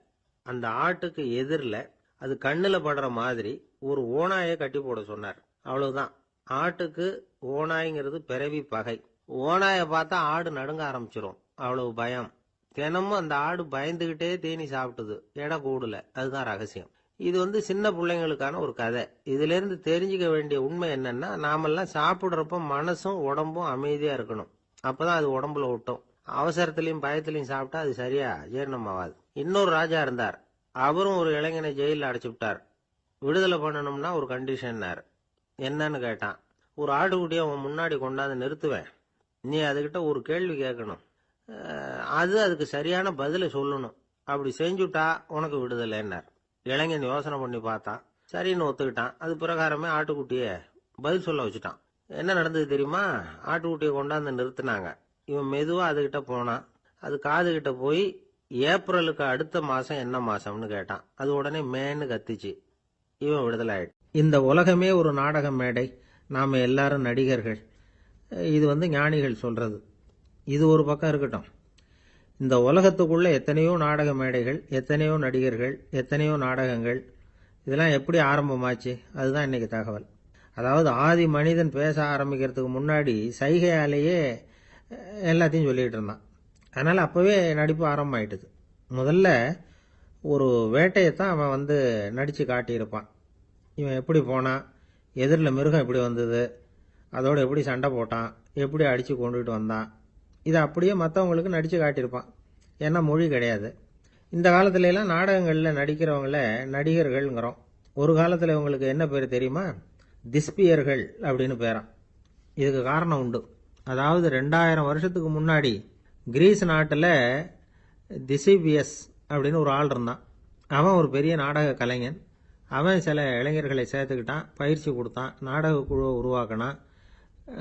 அந்த ஆட்டுக்கு எதிரில் அது கண்ணுல படுற மாதிரி ஒரு ஓநாயை கட்டி போட சொன்னார். அவ்வளவுதான். ஆட்டுக்கு ஓநாய்ங்கிறது பிறவி பகை. ஓநாயை பார்த்தா ஆடு நடுங்க ஆரம்பிச்சிரும், அவ்வளவு பயம். தினமும் அந்த ஆடு பயந்துகிட்டே தீனி சாப்பிட்டது, எடை கூடல. அதுதான் ரகசியம். இது சின்ன பிள்ளைங்களுக்கான ஒரு கதை. இதுல இருந்து தெரிஞ்சுக்க வேண்டிய உண்மை என்னன்னா, நாமெல்லாம் சாப்பிடுறப்ப மனசும் உடம்பும் அமைதியா இருக்கணும். அப்பதான் அது உடம்புல ஒட்டும். அவசரத்திலையும் பயத்திலையும் சாப்பிட்டா அது சரியா ஜீரணம் ஆகாது. இன்னொரு ராஜா இருந்தார். அவரும் ஒரு இளைஞனை ஜெயிலில் அடைச்சு விட்டார். விடுதலை பண்ணணும்னா ஒரு கண்டிஷன்னார். என்னன்னு கேட்டான். ஒரு ஆட்டுக்குட்டியை அவன் முன்னாடி கொண்டாந்து நிறுத்துவேன், நீ அதுகிட்ட ஒரு கேள்வி கேட்கணும், அதுக்கு சரியான பதிலை சொல்லணும். அப்படி செஞ்சுட்டா உனக்கு விடுதலைன்னார். இளைஞன் யோசனை பண்ணி பார்த்தான். சரின்னு ஒத்துக்கிட்டான். அது பிரகாரமே ஆட்டுக்குட்டிய பதில் சொல்ல வச்சுட்டான். என்ன நடந்தது தெரியுமா? ஆட்டுக்குட்டியை கொண்டாந்து நிறுத்தினாங்க. இவன் மெதுவா அதுகிட்ட போனான். அது காதுகிட்ட போய் ஏப்ரலுக்கு அடுத்த மாசம் என்ன மாசம்னு கேட்டான். அது உடனே மேன்னு கத்திச்சு. இவன் விடுதலை ஆயிட்டு. இந்த உலகமே ஒரு நாடக மேடை, நாம எல்லாரும் நடிகர்கள். இது ஞானிகள் சொல்றது. இது ஒரு பக்கம் இருக்கட்டும். இந்த உலகத்துக்குள்ள எத்தனையோ நாடக மேடைகள், எத்தனையோ நடிகர்கள், எத்தனையோ நாடகங்கள், இதெல்லாம் எப்படி ஆரம்பமாச்சு? அதுதான் இன்னைக்கு தகவல். அதாவது ஆதி மனிதன் பேச ஆரம்பிக்கிறதுக்கு முன்னாடி சைகையாலேயே எல்லாத்தையும் சொல்லிட்டு இருந்தான். அதனால அப்பவே நடிப்பு ஆரம்பமாயிட்டுது. முதல்ல ஒரு வேட்டையத்தான் அவன் நடிச்சு காட்டியிருப்பான். இவன் எப்படி போனான், எதிரில் மிருகம் எப்படி வந்தது, அதோட எப்படி சண்டை போட்டான், எப்படி அடிச்சு கொண்டுகிட்டு வந்தான், இதை அப்படியே மற்றவங்களுக்கு நடிச்சு காட்டியிருப்பான். ஏன்னா மொழி கிடையாது. இந்த காலத்துல எல்லாம் நாடகங்களில் நடிக்கிறவங்கள நடிகர்கள்ங்கிறோம். ஒரு காலத்தில் இவங்களுக்கு என்ன பேர் தெரியுமா? திஸ்பியர்கள் அப்படின்னு பேராம். இதுக்கு காரணம் உண்டு. அதாவது 2000 வருஷத்துக்கு முன்னாடி கிரீஸ் நாட்டில் திசிபியஸ் அப்படின்னு ஒரு ஆள் இருந்தான். அவன் ஒரு பெரிய நாடக கலைஞன். அவன் சில இளைஞர்களை சேர்த்துக்கிட்டான், பயிற்சி கொடுத்தான், நாடக குழுவை உருவாக்கினான்.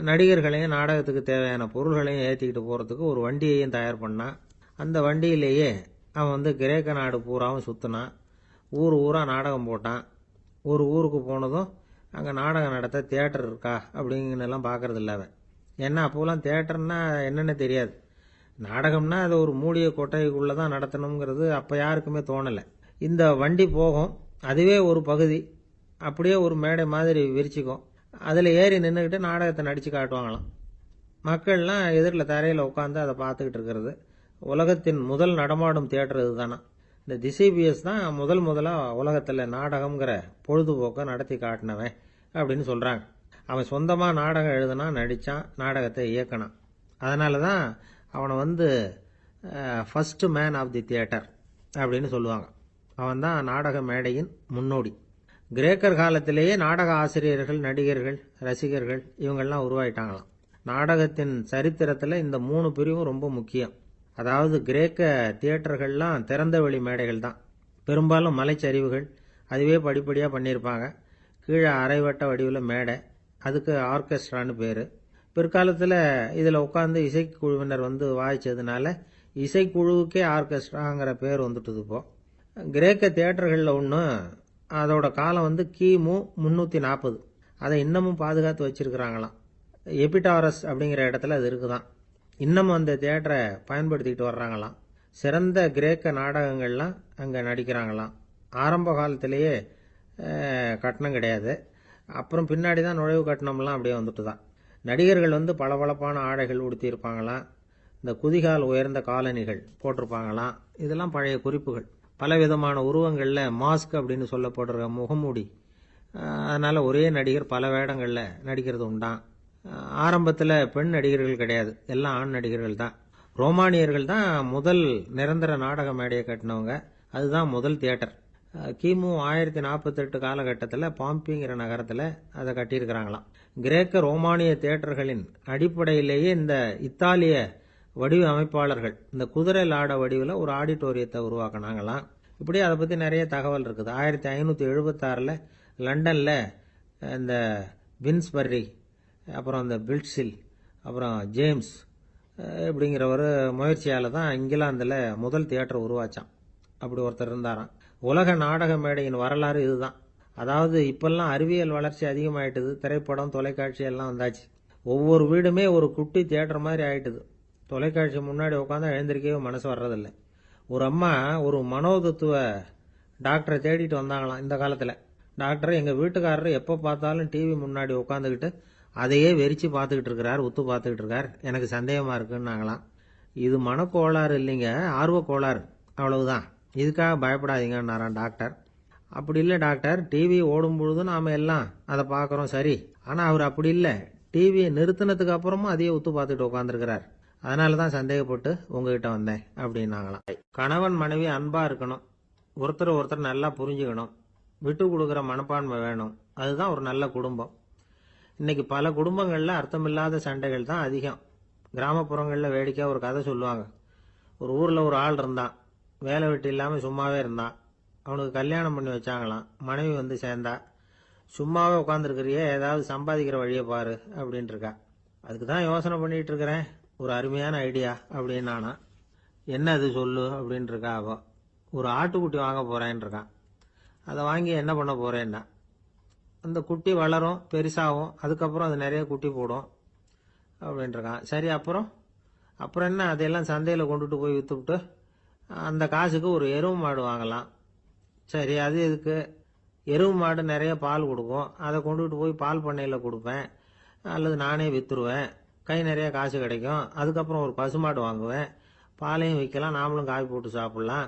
நடிகர்களையும் நாடகத்துக்கு தேவையான பொருள்களையும் ஏற்றிக்கிட்டு போகிறதுக்கு ஒரு வண்டியையும் தயார் பண்ணான். அந்த வண்டியிலேயே அவன் கிரேக்க நாடு பூராவும் சுற்றினான். ஊர் ஊராக நாடகம் போட்டான். ஒரு ஊருக்கு போனதும் அங்கே நாடகம் நடத்த தியேட்டர் இருக்கா அப்படிங்கன்னெல்லாம் பார்க்கறது இல்லை அவன். ஏன்னா அப்போலாம் தியேட்டர்னா என்னென்னு தெரியாது. நாடகம்னா அது ஒரு மூடிய கொட்டைக்குள்ளே தான் நடத்தணுங்கிறது அப்போ யாருக்குமே தோணலை. இந்த வண்டி போகும், அதுவே ஒரு பகுதி, அப்படியே ஒரு மேடை மாதிரி விரிச்சிக்கும். அதில் ஏறி நின்றுக்கிட்டு நாடகத்தை நடித்து காட்டுவாங்களாம். மக்கள்லாம் எதிரில் தரையில் உட்காந்து அதை பார்த்துக்கிட்டு இருக்கிறது. உலகத்தின் முதல் நடமாடும் தியேட்டர் இதுதானா. இந்த திசிபியஸ் தான் முதலாக உலகத்தில் நாடகம்ங்கிற பொழுதுபோக்கை நடத்தி காட்டினவன் அப்படின்னு சொல்கிறாங்க. அவன் சொந்தமாக நாடகம் எழுதுனா, நடித்தான், நாடகத்தை இயக்கினான். அதனால தான் அவனை first man of the theatre அப்படின்னு சொல்லுவாங்க. அவன் தான் நாடக மேடையின் முன்னோடி. கிரேக்கர் காலத்திலேயே நாடக ஆசிரியர்கள், நடிகர்கள், ரசிகர்கள் இவங்கெல்லாம் உருவாயிட்டாங்களாம். நாடகத்தின் சரித்திரத்தில் இந்த 3 பிரிவும் ரொம்ப முக்கியம். அதாவது கிரேக்க தியேட்டர்கள்லாம் திறந்த வெளி மேடைகள் தான். பெரும்பாலும் மலைச்சரிவுகள், அதுவே படிப்படியாக பண்ணியிருப்பாங்க. கீழே அரைவட்ட வடிவில் மேடை, அதுக்கு ஆர்கெஸ்ட்ரான்னு பேர். பிற்காலத்தில் இதில் உட்காந்து இசைக்குழுவினர் வாய்ச்சதுனால இசைக்குழுவுக்கே ஆர்கெஸ்ட்ராங்கிற பேர் வந்துட்டுது. இப்போ கிரேக்க தியேட்டர்களில் ஒன்று, அதோட காலம் கிமு 340. அதை இன்னமும் பாதுகாத்து வச்சிருக்கிறாங்களாம். எபிடாரஸ் அப்படிங்கிற இடத்துல அது இருக்குதான். இன்னமும் அந்த தியேட்டரை பயன்படுத்திக்கிட்டு வர்றாங்களாம். சிறந்த கிரேக்க நாடகங்கள்லாம் அங்கே நடிக்கிறாங்களாம். ஆரம்ப காலத்திலேயே கட்டணம் கிடையாது. அப்புறம் பின்னாடி தான் நுழைவு கட்டணம்லாம் அப்படியே வந்துட்டு தான். நடிகர்கள் பளபளப்பான ஆடைகள் உடுத்தியிருப்பாங்களாம். இந்த குதிகால் உயர்ந்த காலணிகள் போட்டிருப்பாங்களாம். இதெல்லாம் பழைய குறிப்புகள். பலவிதமான உருவங்களில் மாஸ்க் அப்படின்னு சொல்லப்படுற முகமூடி. அதனால் ஒரே நடிகர் பல வேடங்களில் நடிக்கிறது உண்டான். ஆரம்பத்தில் பெண் நடிகர்கள் கிடையாது, எல்லாம் ஆண் நடிகர்கள் தான். ரோமானியர்கள் தான் முதல் நிரந்தர நாடக மேடையை கட்டினவங்க. அதுதான் முதல் தியேட்டர். கிமு 1048 காலகட்டத்தில் பாம்பிங்கிற நகரத்தில் அதை கட்டியிருக்கிறாங்களாம். கிரேக்க ரோமானிய தியேட்டர்களின் அடிப்படையிலேயே இந்த இத்தாலிய வடிவ அமைப்பாளர்கள் இந்த குதிரை லாட வடிவில் ஒரு ஆடிட்டோரியத்தை உருவாக்கினாங்களாம். இப்படி அதை பற்றி நிறைய தகவல் இருக்குது. 1576 லண்டனில் இந்த வின்ஸ்பர்ரி, அப்புறம் இந்த பில்ட்ஸில், அப்புறம் ஜேம்ஸ் இப்படிங்கிற ஒரு முயற்சியால் தான் இங்கிலாந்தில் முதல் தியேட்டர் உருவாச்சான். அப்படி ஒருத்தர் இருந்தாராம். உலக நாடக மேடையின் வரலாறு இதுதான். அதாவது இப்பெல்லாம் அறிவியல் வளர்ச்சி அதிகமாயிட்டுது. திரைப்படம், தொலைக்காட்சி எல்லாம் வந்தாச்சு. ஒவ்வொரு வீடுமே ஒரு குட்டி தியேட்டர் மாதிரி ஆயிட்டுது. தொலைக்காட்சி முன்னாடி உட்காந்து எழுந்திருக்கவே மனசு வர்றதில்லை. ஒரு அம்மா ஒரு மனோதத்துவ டாக்டரை தேடிட்டு வந்தாங்களாம் இந்த காலத்தில். டாக்டர், எங்கள் வீட்டுக்காரர் எப்போ பார்த்தாலும் டிவி முன்னாடி உட்காந்துக்கிட்டு அதையே வெறிச்சு பார்த்துக்கிட்டு இருக்கிறார், உத்து பார்த்துக்கிட்டு இருக்கார், எனக்கு சந்தேகமாக இருக்குன்னாங்களாம். இது மனக்கோளாறு இல்லைங்க, ஆர்வ கோளாறு, அவ்வளவுதான், இதுக்காக பயப்படாதீங்கன்னாராம் டாக்டர். அப்படி இல்லை டாக்டர், டிவி ஓடும் பொழுதும் நாம் எல்லாம் அதை பார்க்குறோம் சரி, ஆனால் அவர் அப்படி இல்லை, டிவியை நிறுத்தினதுக்கு அப்புறமும் அதையே உத்து பார்த்துட்டு உட்காந்துருக்கிறார், அதனால தான் சந்தேகப்பட்டு உங்ககிட்ட வந்தேன் அப்படின்னாங்களாம். கணவன் மனைவி அன்பா இருக்கணும், ஒருத்தர் ஒருத்தர் நல்லா புரிஞ்சுக்கணும், விட்டு கொடுக்குற மனப்பான்மை வேணும், அதுதான் ஒரு நல்ல குடும்பம். இன்னைக்கு பல குடும்பங்களில் அர்த்தமில்லாத சண்டைகள் தான் அதிகம். கிராமப்புறங்களில் வேடிக்கையாக ஒரு கதை சொல்லுவாங்க. ஒரு ஊரில் ஒரு ஆள் இருந்தான், வேலை வெட்டி இல்லாமல் சும்மாவே இருந்தான். அவனுக்கு கல்யாணம் பண்ணி வச்சாங்களாம். மனைவி சேர்ந்தா. சும்மாவே உட்காந்துருக்கிறியே, ஏதாவது சம்பாதிக்கிற வழியை பாரு அப்படின்னு இருக்கா. அதுக்கு தான் யோசனை பண்ணிட்டு இருக்கிறேன், ஒரு அருமையான ஐடியா அப்படின்னு நானா. என்ன அது சொல்லு அப்படின்னு இருக்கா அவ. ஒரு ஆட்டுக்குட்டி வாங்க போறேன்னு இருக்கான். அதை வாங்கி என்ன பண்ண போறேன்னா, அந்த குட்டி வளரும், பெருசாகும், அதுக்கப்புறம் அது நிறைய குட்டி போடும் அப்படின்னு இருக்கான். சரி, அப்புறம் அப்புறம் என்ன, அதையெல்லாம் சந்தையில் கொண்டுட்டு போய் விற்றுவிட்டு அந்த காசுக்கு ஒரு எருவு மாடு வாங்கலாம். சரி, அது எதுக்கு? எருவு மாடு நிறைய பால் கொடுக்கும், அதை கொண்டுகிட்டு போய் பால் பண்ணையில் கொடுப்பேன், அல்லது நானே விற்றுருவேன், கை நிறைய காசு கிடைக்கும். அதுக்கப்புறம் ஒரு பசுமாடு வாங்குவேன், பாலையும் விற்கலாம், நாமளும் காய் போட்டு சாப்பிட்லாம்,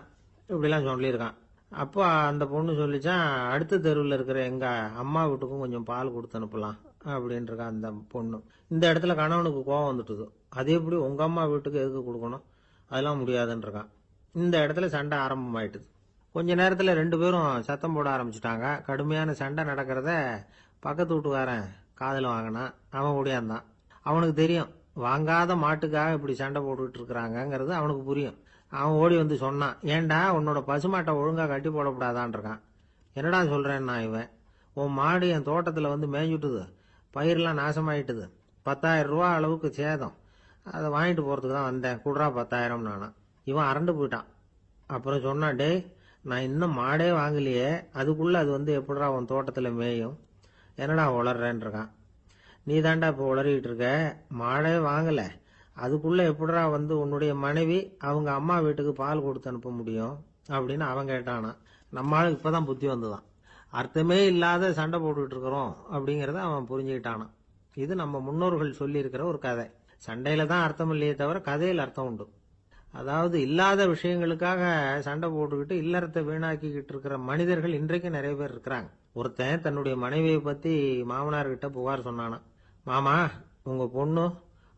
இப்படிலாம் சொல்லியிருக்கான். அப்போ அந்த பொண்ணு சொல்லிச்சான், அடுத்த தெருவில் இருக்கிற எங்கள் அம்மா வீட்டுக்கும் கொஞ்சம் பால் கொடுத்து அனுப்பலாம் அப்படின்ட்டுருக்கா அந்த பொண்ணு. இந்த இடத்துல கணவனுக்கு கோவம் வந்துட்டுது. அது எப்படி உங்கள் அம்மா வீட்டுக்கு எதுக்கு கொடுக்கணும், அதெல்லாம் முடியாதுன்றிருக்கான். இந்த இடத்துல சண்டை ஆரம்பமாயிட்டுது. கொஞ்ச நேரத்தில் 2 பேரும் சத்தம் போட ஆரம்பிச்சுட்டாங்க. கடுமையான சண்டை நடக்கிறத பக்கத்து வீட்டுக்காரன் காதில் வாங்கினான். அவன் ஓடியாந்தான். அவனுக்கு தெரியும், வாங்காத மாட்டுக்காக இப்படி சண்டை போட்டுக்கிட்டு இருக்கிறாங்கிறது அவனுக்கு புரியும். அவன் ஓடி வந்து சொன்னான், ஏண்டா உன்னோட பசுமாட்டை ஒழுங்கா கட்டி போடக்கூடாதான்னு இருக்கான். என்னடா சொல்றேன்னா இவன், உன் மாடு என் தோட்டத்தில் வந்து மேய்ஞ்சுட்டுது, பயிரெல்லாம் நாசமாயிட்டுது, 10,000 ரூபா அளவுக்கு சேதம், அதை வாங்கிட்டு போறதுக்கு தான் வந்தேன், குடுறா 10,000 நானா. இவன் அரண்டு போயிட்டான். அப்புறம் சொன்னான், டே நான் இன்னும் மாடே வாங்கலையே, அதுக்குள்ள அது வந்து எப்படிடா உன் தோட்டத்தில் மேயும், என்னடா உளர்றேன்னு இருக்கான். நீ தாண்டா இப்போ உளறிக்கிட்டு இருக்க, மாடே வாங்கலை, அதுக்குள்ள எப்படிடா வந்து உன்னுடைய மனைவி அவங்க அம்மா வீட்டுக்கு பால் கொடுத்து அனுப்ப முடியும் அப்படின்னு அவன் கேட்டானா. நம்மளுக்கு இப்பதான் புத்தி வந்துதான், அர்த்தமே இல்லாத சண்டை போட்டுக்கிட்டு இருக்கிறோம் அப்படிங்கிறத அவன் புரிஞ்சுக்கிட்டானான். இது நம்ம முன்னோர்கள் சொல்லி இருக்கிற ஒரு கதை. சண்டையில தான் அர்த்தம் இல்லையே தவிர கதையில் அர்த்தம் உண்டு. அதாவது இல்லாத விஷயங்களுக்காக சண்டை போட்டுக்கிட்டு இல்லறத்தை வீணாக்கிக்கிட்டு இருக்கிற மனிதர்கள் இன்றைக்கு நிறைய பேர் இருக்கிறாங்க. ஒருத்தன் தன்னுடைய மனைவியை பத்தி மாமனார்கிட்ட புகார் சொன்னானா, மாமா உங்க பொண்ணு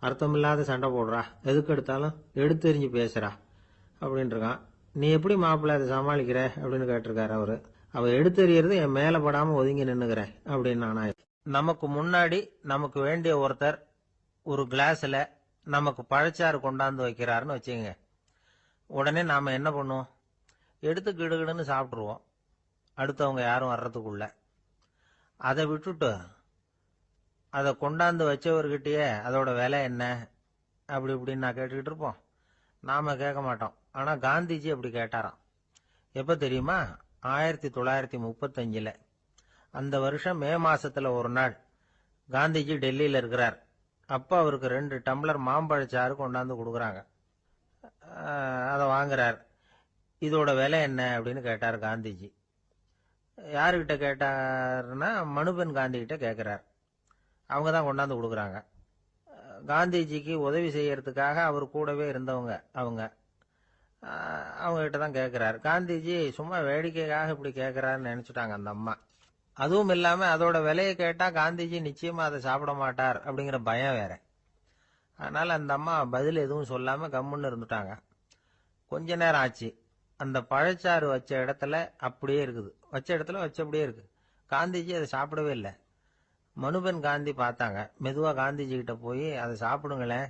அர்த்தமில்லாத சண்டை போடுறா, எதுக்கு எடுத்தாலும் எடுத்தெறிஞ்சு பேசுறா அப்படின்னு இருக்கான். நீ எப்படி மாப்பிள்ளை அதை சமாளிக்கிற அப்படின்னு கேட்டிருக்காரு அவரு. அவ எடுத்தெறியறது என் மேல படாம ஒதுங்கி நின்னுக்கிறேன் அப்படின்னு நானா. நமக்கு முன்னாடி நமக்கு வேண்டிய ஒருத்தர் ஒரு கிளாஸ்ல நமக்கு பழச்சாறு கொண்டாந்து வைக்கிறாருன்னு வச்சுங்க. உடனே நாம என்ன பண்ணுவோம், எடுத்து கிடுகிடுன்னு சாப்பிட்ருவோம் அடுத்தவங்க யாரும் வர்றதுக்குள்ள. அதை விட்டுட்டு அதை கொண்டாந்து வச்சவர்கிட்டயே அதோட விலை என்ன அப்படி இப்படின்னு நான் கேட்டுக்கிட்டு இருப்போம். நாம கேட்க மாட்டோம். ஆனா காந்திஜி அப்படி கேட்டாராம். எப்ப தெரியுமா, 1935. அந்த வருஷம் மே மாசத்துல ஒரு நாள் காந்திஜி டெல்லியில இருக்கிறார். அப்ப அவருக்கு 2 டம்ளர் மாம்பழச்சாறு கொண்டாந்து கொடுக்குறாங்க. அதை வாங்குறார். இதோட விலை என்ன அப்படின்னு கேட்டார் காந்திஜி. யாருக்கிட்ட கேட்டாருன்னா மனுபென் காந்தி கிட்ட கேட்கிறார். அவங்க தான் கொண்டாந்து கொடுக்குறாங்க. காந்திஜிக்கு உதவி செய்யறதுக்காக அவர் கூடவே இருந்தவங்க அவங்க கிட்ட தான் கேட்கிறார். காந்திஜி சும்மா வேடிக்கைக்காக இப்படி கேட்கிறாருன்னு நினைச்சுட்டாங்க அந்த அம்மா. அதுவும் இல்லாம அதோட விலையை கேட்டா காந்திஜி நிச்சயமா அதை சாப்பிட மாட்டார் அப்படிங்கிற பயம் வேற. அதனால அந்த அம்மா பதில் எதுவும் சொல்லாம கம்முன்னு இருந்துட்டாங்க. கொஞ்ச நேரம் ஆச்சு. அந்த பழச்சாறு வச்ச இடத்துல அப்படியே இருக்குது, வச்ச இடத்துல வச்சபடியே இருக்கு. காந்திஜி அதை சாப்பிடவே இல்லை. மனுபென் காந்தி பார்த்தாங்க. மெதுவா காந்திஜி கிட்ட போய் அதை சாப்பிடுங்களேன்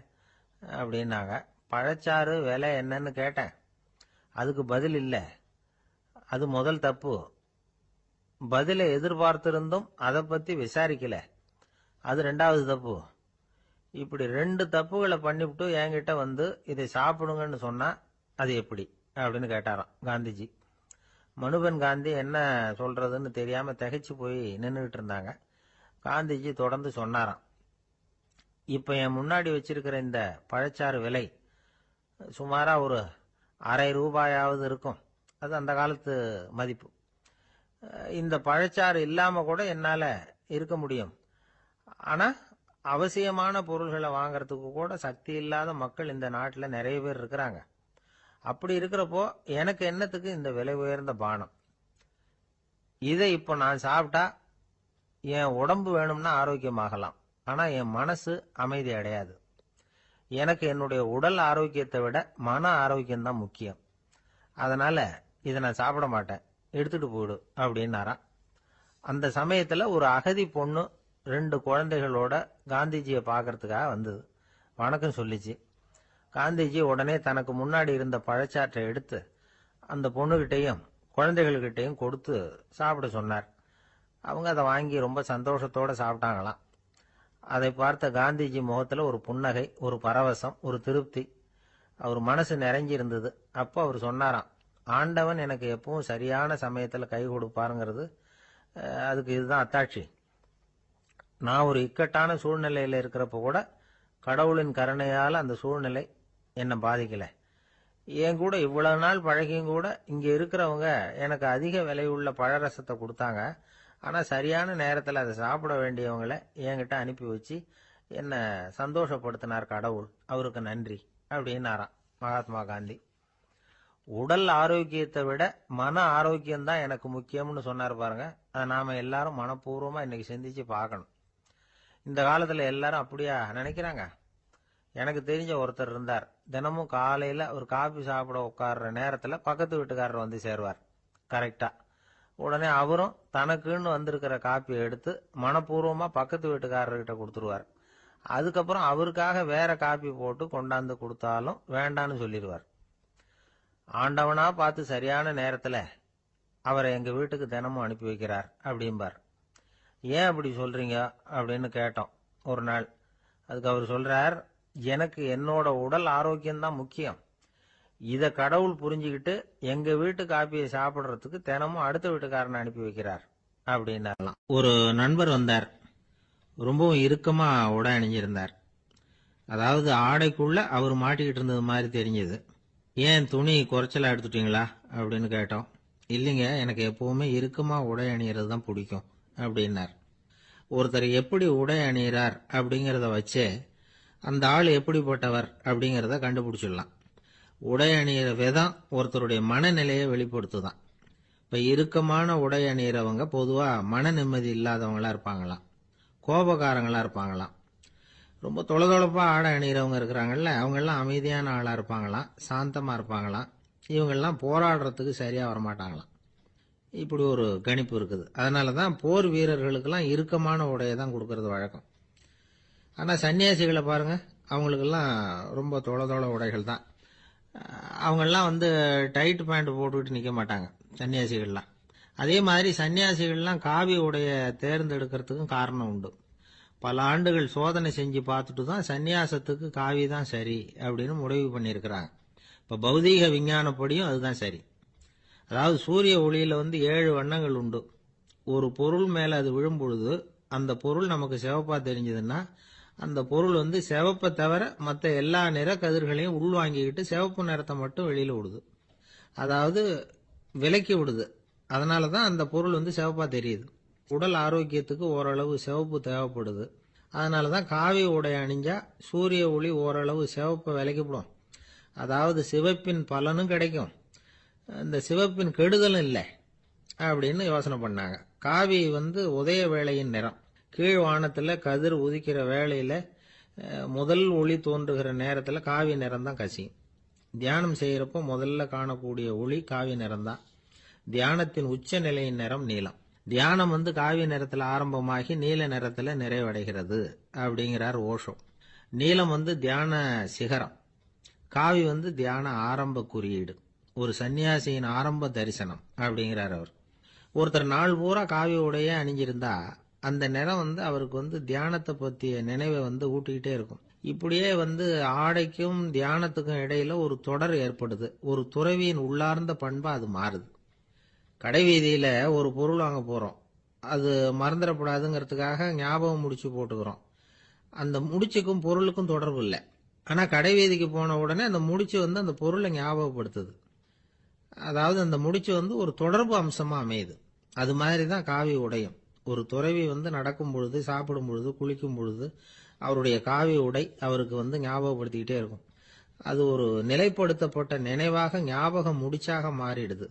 அப்படின்னாங்க. பழச்சாறு விலை என்னன்னு கேட்டேன், அதுக்கு பதில் இல்லை. அது முதல் தப்பு. பதிலை எதிர்பார்த்திருந்தும் அதை பத்தி விசாரிக்கல, அது 2வது தப்பு. இப்படி 2 தப்புகளை பண்ணிவிட்டு என்கிட்ட வந்து இதை சாப்பிடுங்கன்னு சொன்னா அது எப்படி அப்படின்னு கேட்டாராம் காந்திஜி. மனுபென் காந்தி என்ன சொல்றதுன்னு தெரியாம திகைச்சு போய் நின்றுகிட்டு இருந்தாங்க. காந்திஜி தொடர்ந்து சொன்னாராம், இப்ப என் முன்னாடி வச்சிருக்கிற இந்த பழச்சாறு விலை சுமாரா ஒரு அரை ரூபாயாவது இருக்கும். அது அந்த காலத்து மதிப்பு. இந்த பழச்சாறு இல்லாம கூட என்னால இருக்க முடியும். ஆனா அவசியமான பொருள்களை வாங்கறதுக்கு கூட சக்தி இல்லாத மக்கள் இந்த நாட்டில் நிறைய பேர் இருக்கிறாங்க. அப்படி இருக்கிறப்போ எனக்கு என்னத்துக்கு இந்த விலை உயர்ந்த பானம்? இதை இப்போ நான் சாப்பிட்டா என் உடம்பு வேணும்னா ஆரோக்கியமாகலாம், ஆனா என் மனசு அமைதி அடையாது. எனக்கு என்னுடைய உடல் ஆரோக்கியத்தை விட மன ஆரோக்கியம் தான் முக்கியம். அதனால இதை நான் சாப்பிட மாட்டேன், எடுத்துட்டு போயிடு அப்படின்னாராம். அந்த சமயத்துல ஒரு அகதி பொண்ணு 2 குழந்தைகளோட காந்திஜியை பார்க்கறதுக்காக வந்தது. வணக்கம் சொல்லிச்சு. காந்திஜி உடனே தனக்கு முன்னாடி இருந்த பழச்சாற்றை எடுத்து அந்த பொண்ணுகிட்டையும் குழந்தைகள்கிட்டையும் கொடுத்து சாப்பிட சொன்னார். அவங்க அதை வாங்கி ரொம்ப சந்தோஷத்தோட சாப்பிட்டாங்களாம். அதை பார்த்த காந்திஜி முகத்துல ஒரு புன்னகை, ஒரு பரவசம், ஒரு திருப்தி. அவர் மனசு நிறைஞ்சிருந்தது. அப்போ அவர் சொன்னாராம், ஆண்டவன் எனக்கு எப்பவும் சரியான சமயத்துல கை கொடுப்பாருங்கிறது அதுக்கு இதுதான் அத்தாட்சி. நான் ஒரு இக்கட்டான சூழ்நிலையில இருக்கிறப்ப கூட கடவுளின் கருணையால அந்த சூழ்நிலை என்னை பாதிக்கல. என் கூட இவ்வளவு நாள் பழகியும் கூட இங்க இருக்கிறவங்க எனக்கு அதிக விலையுள்ள பழரசத்தை கொடுத்தாங்க. ஆனா சரியான நேரத்துல அதை சாப்பிட வேண்டியவங்களை என்கிட்ட அனுப்பி வச்சு என்ன சந்தோஷப்படுத்தினார் கடவுள், அவருக்கு நன்றி அப்படின்னாராம் மகாத்மா காந்தி. உடல் ஆரோக்கியத்தை விட மன ஆரோக்கியம்தான் எனக்கு முக்கியம்னு சொன்னார் பாருங்க. அதை நாம எல்லாரும் மனப்பூர்வமா இன்னைக்கு சிந்திச்சு பார்க்கணும். இந்த காலத்துல எல்லாரும் அப்படியா நினைக்கிறாங்க? எனக்கு தெரிஞ்ச ஒருத்தர் இருந்தார். தினமும் காலையில ஒரு காபி சாப்பிட உட்கார்ற நேரத்துல பக்கத்து வீட்டுக்காரர் வந்து சேருவார் கரெக்டா. உடனே அவரும் தனக்குன்னு வந்திருக்கிற காப்பியை எடுத்து மனப்பூர்வமா பக்கத்து வீட்டுக்காரர்கிட்ட கொடுத்துருவார். அதுக்கப்புறம் அவருக்காக வேற காப்பி போட்டு கொண்டாந்து கொடுத்தாலும் வேண்டான்னு சொல்லிடுவார். ஆண்டவனா பார்த்து சரியான நேரத்துல அவரை எங்க வீட்டுக்கு தினமும் அனுப்பி வைக்கிறார் அப்படிம்பார். ஏன் அப்படி சொல்றீங்க அப்படின்னு கேட்டோம் ஒரு நாள். அதுக்கு அவர் சொல்றார், எனக்கு என்னோட உடல் ஆரோக்கியம்தான் முக்கியம். இத கடவுள் புரிஞ்சுக்கிட்டு எங்க வீட்டு காப்பியை சாப்பிடுறதுக்கு தினமும் அடுத்த வீட்டுக்காரனை அனுப்பி வைக்கிறார் அப்படின்னாரலாம். ஒரு நண்பர் வந்தார். ரொம்பவும் இறுக்கமா உடை அணிஞ்சிருந்தார். அதாவது ஆடைக்குள்ள அவர் மாட்டிக்கிட்டு இருந்தது மாதிரி தெரிஞ்சது. ஏன் துணி குறைச்சலா எடுத்துட்டீங்களா அப்படின்னு கேட்டோம். இல்லைங்க, எனக்கு எப்பவுமே இறுக்கமா உடை அணியறது தான் பிடிக்கும் அப்படின்னார். ஒருத்தர் எப்படி உடை அணியிறார் அப்படிங்கறத வச்சே அந்த ஆள் எப்படிப்பட்டவர் அப்படிங்கறத கண்டுபிடிச்சிடலாம். உடை அணியிற விதம் ஒருத்தருடைய மனநிலையை வெளிப்படுத்துதான். இப்ப இறுக்கமான உடை அணியிறவங்க பொதுவா மன நிம்மதி இல்லாதவங்களா இருப்பாங்களாம், கோபக்காரங்களா இருப்பாங்களாம். ரொம்ப தொலைதொழப்பா ஆடை அணிகிறவங்க இருக்கிறாங்கல்ல, அவங்க எல்லாம் அமைதியான ஆளா இருப்பாங்களாம், சாந்தமா இருப்பாங்களாம். இவங்கெல்லாம் போராடுறதுக்கு சரியா வரமாட்டாங்களாம். இப்படி ஒரு கணிப்பு இருக்குது. அதனாலதான் போர் வீரர்களுக்கெல்லாம் இறுக்கமான உடையை தான் கொடுக்கறது வழக்கம். ஆனா சன்னியாசிகளை பாருங்க, அவங்களுக்கெல்லாம் ரொம்ப தொலை உடைகள் தான். அவங்கெல்லாம் டைட் பேண்ட் போட்டுக்கிட்டு நிக்க மாட்டாங்க சன்னியாசிகள்லாம். அதே மாதிரி சன்னியாசிகள்லாம் காவி உடைய தேர்ந்தெடுக்கிறதுக்கும் காரணம் உண்டு. பல ஆண்டுகள் சோதனை செஞ்சு பார்த்துட்டு தான் சன்னியாசத்துக்கு காவி தான் சரி அப்படின்னு முடிவு பண்ணியிருக்கிறாங்க. இப்ப பௌதீக விஞ்ஞானப்படியும் அதுதான் சரி. அதாவது சூரிய ஒளியில 7 வண்ணங்கள் உண்டு. ஒரு பொருள் மேல அது விழும் பொழுது அந்த பொருள் நமக்கு சிவப்பா தெரிஞ்சதுன்னா அந்த பொருள் சிவப்பை தவிர மற்ற எல்லா நிற கதிர்களையும் உள்வாங்கிக்கிட்டு சிவப்பு நிறத்தை மட்டும் வெளியில விடுது. அதாவது விலக்கி விடுது. அதனாலதான் அந்த பொருள் சிவப்பா தெரியுது. உடல் ஆரோக்கியத்துக்கு ஓரளவு சிவப்பு தேவைப்படுது. அதனாலதான் காவி உடை அணிஞ்சா சூரிய ஒளி ஓரளவு சிவப்பை விலக்கிவிடும். அதாவது சிவப்பின் பலனும் கிடைக்கும், இந்த சிவப்பின் கெடுதலும் இல்லை அப்படின்னு யோசனை பண்ணாங்க. காவி உதய வேளையின் நிறம். கீழ் வானத்துல கதிர் உதிக்கிற வேளையில முதல் ஒளி தோன்றுகிற நேரத்துல காவி நிறம் தான் கசியும். தியானம் செய்யறப்போ முதல்ல காணக்கூடிய ஒளி காவி நிறம் தான். தியானத்தின் உச்ச நிலையின் நிறம் நீலம். தியானம் காவி நிறத்துல ஆரம்பமாகி நீல நிறத்துல நிறைவடைகிறது அப்படிங்கிறார் ஓஷோ. நீலம் தியான சிகரம், காவி தியான ஆரம்ப குறியீடு, ஒரு சன்னியாசியின் ஆரம்ப தரிசனம் அப்படிங்கிறார் அவர். ஒருத்தர் நாள் பூரா காவி உடைய அணிஞ்சிருந்தா அந்த நிறம் அவருக்கு தியானத்தை பத்திய நினைவை ஊட்டிக்கிட்டே இருக்கும். இப்படியே ஆடைக்கும் தியானத்துக்கும் இடையில ஒரு தொடர் ஏற்படுது. ஒரு துறவியின் உள்ளார்ந்த பண்பா அது மாறுது. கடைவீதியில ஒரு பொருள் வாங்க போறோம், அது மறந்துடக்கூடாதுங்கிறதுக்காக ஞாபகம் முடிச்சு போட்டுக்கிறோம். அந்த முடிச்சுக்கும் பொருளுக்கும் தொடர்பு இல்லை. ஆனா கடைவீதிக்கு போன உடனே அந்த முடிச்சு அந்த பொருளை ஞாபகப்படுத்துது. அதாவது அந்த முடிச்சு ஒரு தொடர்பு அம்சமா அமையுது. அது மாதிரிதான் காவி உடையும். ஒரு துறவி நடக்கும் பொழுது, சாப்பிடும் பொழுது, குளிக்கும் பொழுது அவருடைய காவி உடை அவருக்கு ஞாபகப்படுத்திக்கிட்டே இருக்கும். அது ஒரு நிலைப்படுத்தப்பட்ட நினைவாக ஞாபகம் முடிச்சாக மாறிடுது.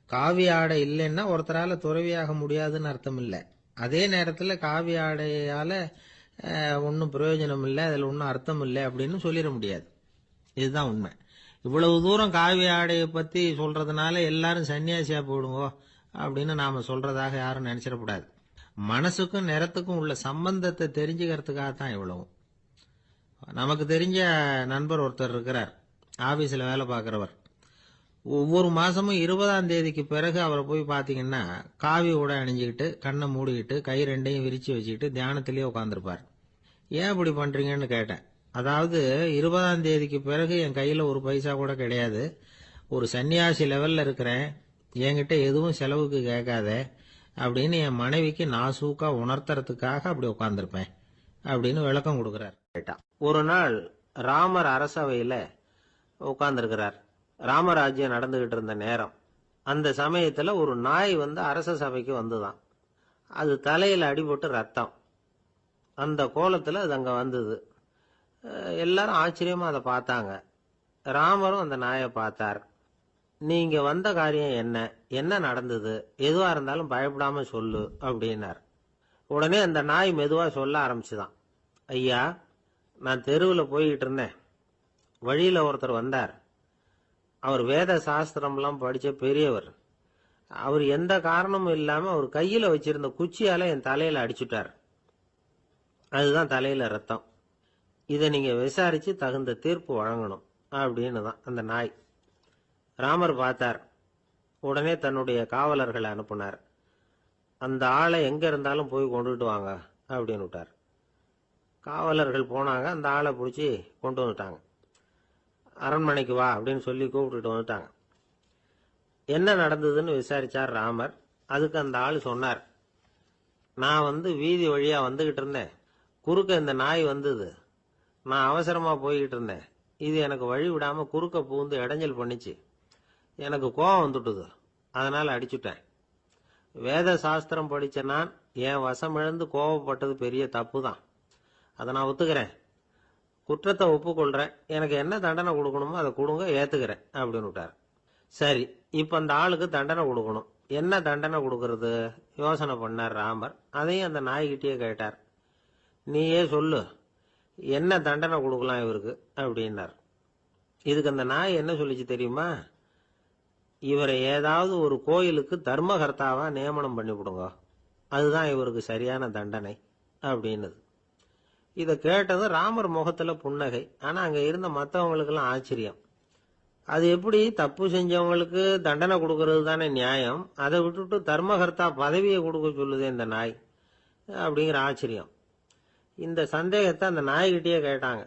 காவி ஆடை இல்லைன்னா ஒருத்தரால துறவியாக முடியாதுன்னு அர்த்தம் இல்லை. அதே நேரத்துல காவி ஆடையால ஒன்னும் பிரயோஜனம் இல்லை, அதுல ஒன்னும் அர்த்தம் இல்லை அப்படின்னு சொல்லிட முடியாது. இதுதான் உண்மை. இவ்வளவு தூரம் காவி ஆடையை பத்தி சொல்றதுனால எல்லாரும் சன்னியாசியா போடுங்கோ அப்படின்னு நாம சொல்றதாக யாரும் நினைச்சிடக்கூடாது. மனசுக்கும் நிறத்துக்கும் உள்ள சம்பந்தத்தை தெரிஞ்சுக்கிறதுக்காகத்தான் இவ்வளவும். நமக்கு தெரிஞ்ச நண்பர் ஒருத்தர் இருக்கிறார், ஆபீஸ்ல வேலை பார்க்கிறவர். ஒவ்வொரு மாசமும் 20ஆம் தேதிக்கு பிறகு அவரை போய் பாத்தீங்கன்னா காவி உடை அணிஞ்சுக்கிட்டு கண்ணை மூடிக்கிட்டு கை ரெண்டையும் விரிச்சு வச்சுக்கிட்டு தியானத்திலேயே உட்காந்துருப்பார். ஏன் இப்படி பண்றீங்கன்னு கேட்டேன். அதாவது 20ஆம் தேதிக்கு பிறகு என் கையில ஒரு பைசா கூட கிடையாது, ஒரு சன்னியாசி லெவல்ல இருக்கிறேன், என்கிட்ட எதுவும் செலவுக்கு கேட்காத அப்படின்னு என் மனைவிக்கு நாசூக்கா உணர்த்துறதுக்காக அப்படி உட்கார்ந்திருப்பேன் அப்படின்னு விளக்கம் கொடுக்கிறார். ஒரு நாள் ராமர் அரசவையில உட்கார்ந்திருக்கிறார். ராமராஜ்யம் நடந்துகிட்டு இருந்த நேரம். அந்த சமயத்துல ஒரு நாய் வந்து அரச சபைக்கு வந்துதான். அது தலையில அடிபட்டு ரத்தம். அந்த கோலத்துல அது அங்க வந்தது. எல்லாரும் ஆச்சரியமா அதை பார்த்தாங்க. ராமரும் அந்த நாயை பார்த்தார். நீங்க வந்த காரியம் என்ன, என்ன நடந்தது, எதுவா இருந்தாலும் பயப்படாம சொல்லு அப்படின்னார். உடனே அந்த நாய் மெதுவா சொல்ல ஆரம்பிச்சுதான். ஐயா, நான் தெருவில் போய்கிட்டு இருந்தேன். வழியில ஒருத்தர் வந்தார். அவர் வேத சாஸ்திரம்லாம் படிச்ச பெரியவர். அவர் எந்த காரணமும் இல்லாம அவர் கையில வச்சிருந்த குச்சியால என் தலையில அடிச்சுட்டார். அதுதான் தலையில ரத்தம். இதை நீங்க விசாரிச்சு தகுந்த தீர்ப்பு வழங்கணும் அப்படின்னு தான் அந்த நாய். ராமர் பார்த்தார். உடனே தன்னுடைய காவலர்களை அனுப்புனார். அந்த ஆளை எங்க இருந்தாலும் போய் கொண்டுட்டு வாங்க அப்படின்னு விட்டார். காவலர்கள் போனாங்க. அந்த ஆளை பிடிச்சி கொண்டு வந்துட்டாங்க. அரண்மனைக்கு வா அப்படின்னு சொல்லி கூப்பிட்டுட்டு வந்துட்டாங்க. என்ன நடந்ததுன்னு விசாரிச்சார் ராமர். அதுக்கு அந்த ஆள் சொன்னார், நான் வந்து வீதி வழியா வந்துகிட்டு இருந்தேன். குறுக்க இந்த நாய் வந்தது. நான் அவசரமா போய்கிட்டு இருந்தேன். இது எனக்கு வழி விடாம குறுக்க பூந்து இடைஞ்சல் பண்ணிச்சு. எனக்கு கோபம் வந்துட்டுது. அதனால அடிச்சுட்டேன். வேத சாஸ்திரம் படிச்ச நான் என் வசம் இழந்து கோபப்பட்டது பெரிய தப்பு தான். அதை நான் ஒத்துக்கிறேன். குற்றத்தை ஒப்புக்கொள்றேன். எனக்கு என்ன தண்டனை கொடுக்கணுமோ அதை கொடுங்க, ஏத்துக்கிறேன் அப்படின்னு விட்டார். சரி, இப்ப அந்த ஆளுக்கு தண்டனை கொடுக்கணும். என்ன தண்டனை கொடுக்கறது யோசனை பண்ணார் ராமர். அதையும் அந்த நாய்கிட்டயே கேட்டார். நீயே சொல்லு, என்ன தண்டனை கொடுக்கலாம் இவருக்கு அப்படின்னார். இதுக்கு அந்த நாய் என்ன சொல்லிச்சு தெரியுமா? இவரை ஏதாவது ஒரு கோயிலுக்கு தர்மகர்த்தாவா நியமனம் பண்ணிவிடுங்க, அதுதான் இவருக்கு சரியான தண்டனை அப்படின்னுது. இதை கேட்டதும் ராமர் முகத்துல புன்னகை. ஆனா அங்க இருந்த மற்றவங்களுக்கெல்லாம் ஆச்சரியம். அது எப்படி, தப்பு செஞ்சவங்களுக்கு தண்டனை கொடுக்கறது தானே நியாயம், அதை விட்டுட்டு தர்மகர்த்தா பதவியை கொடுக்க சொல்லுதே இந்த நாய் அப்படிங்கிற ஆச்சரியம். இந்த சந்தேகத்தை அந்த நாய்கிட்டயே கேட்டாங்க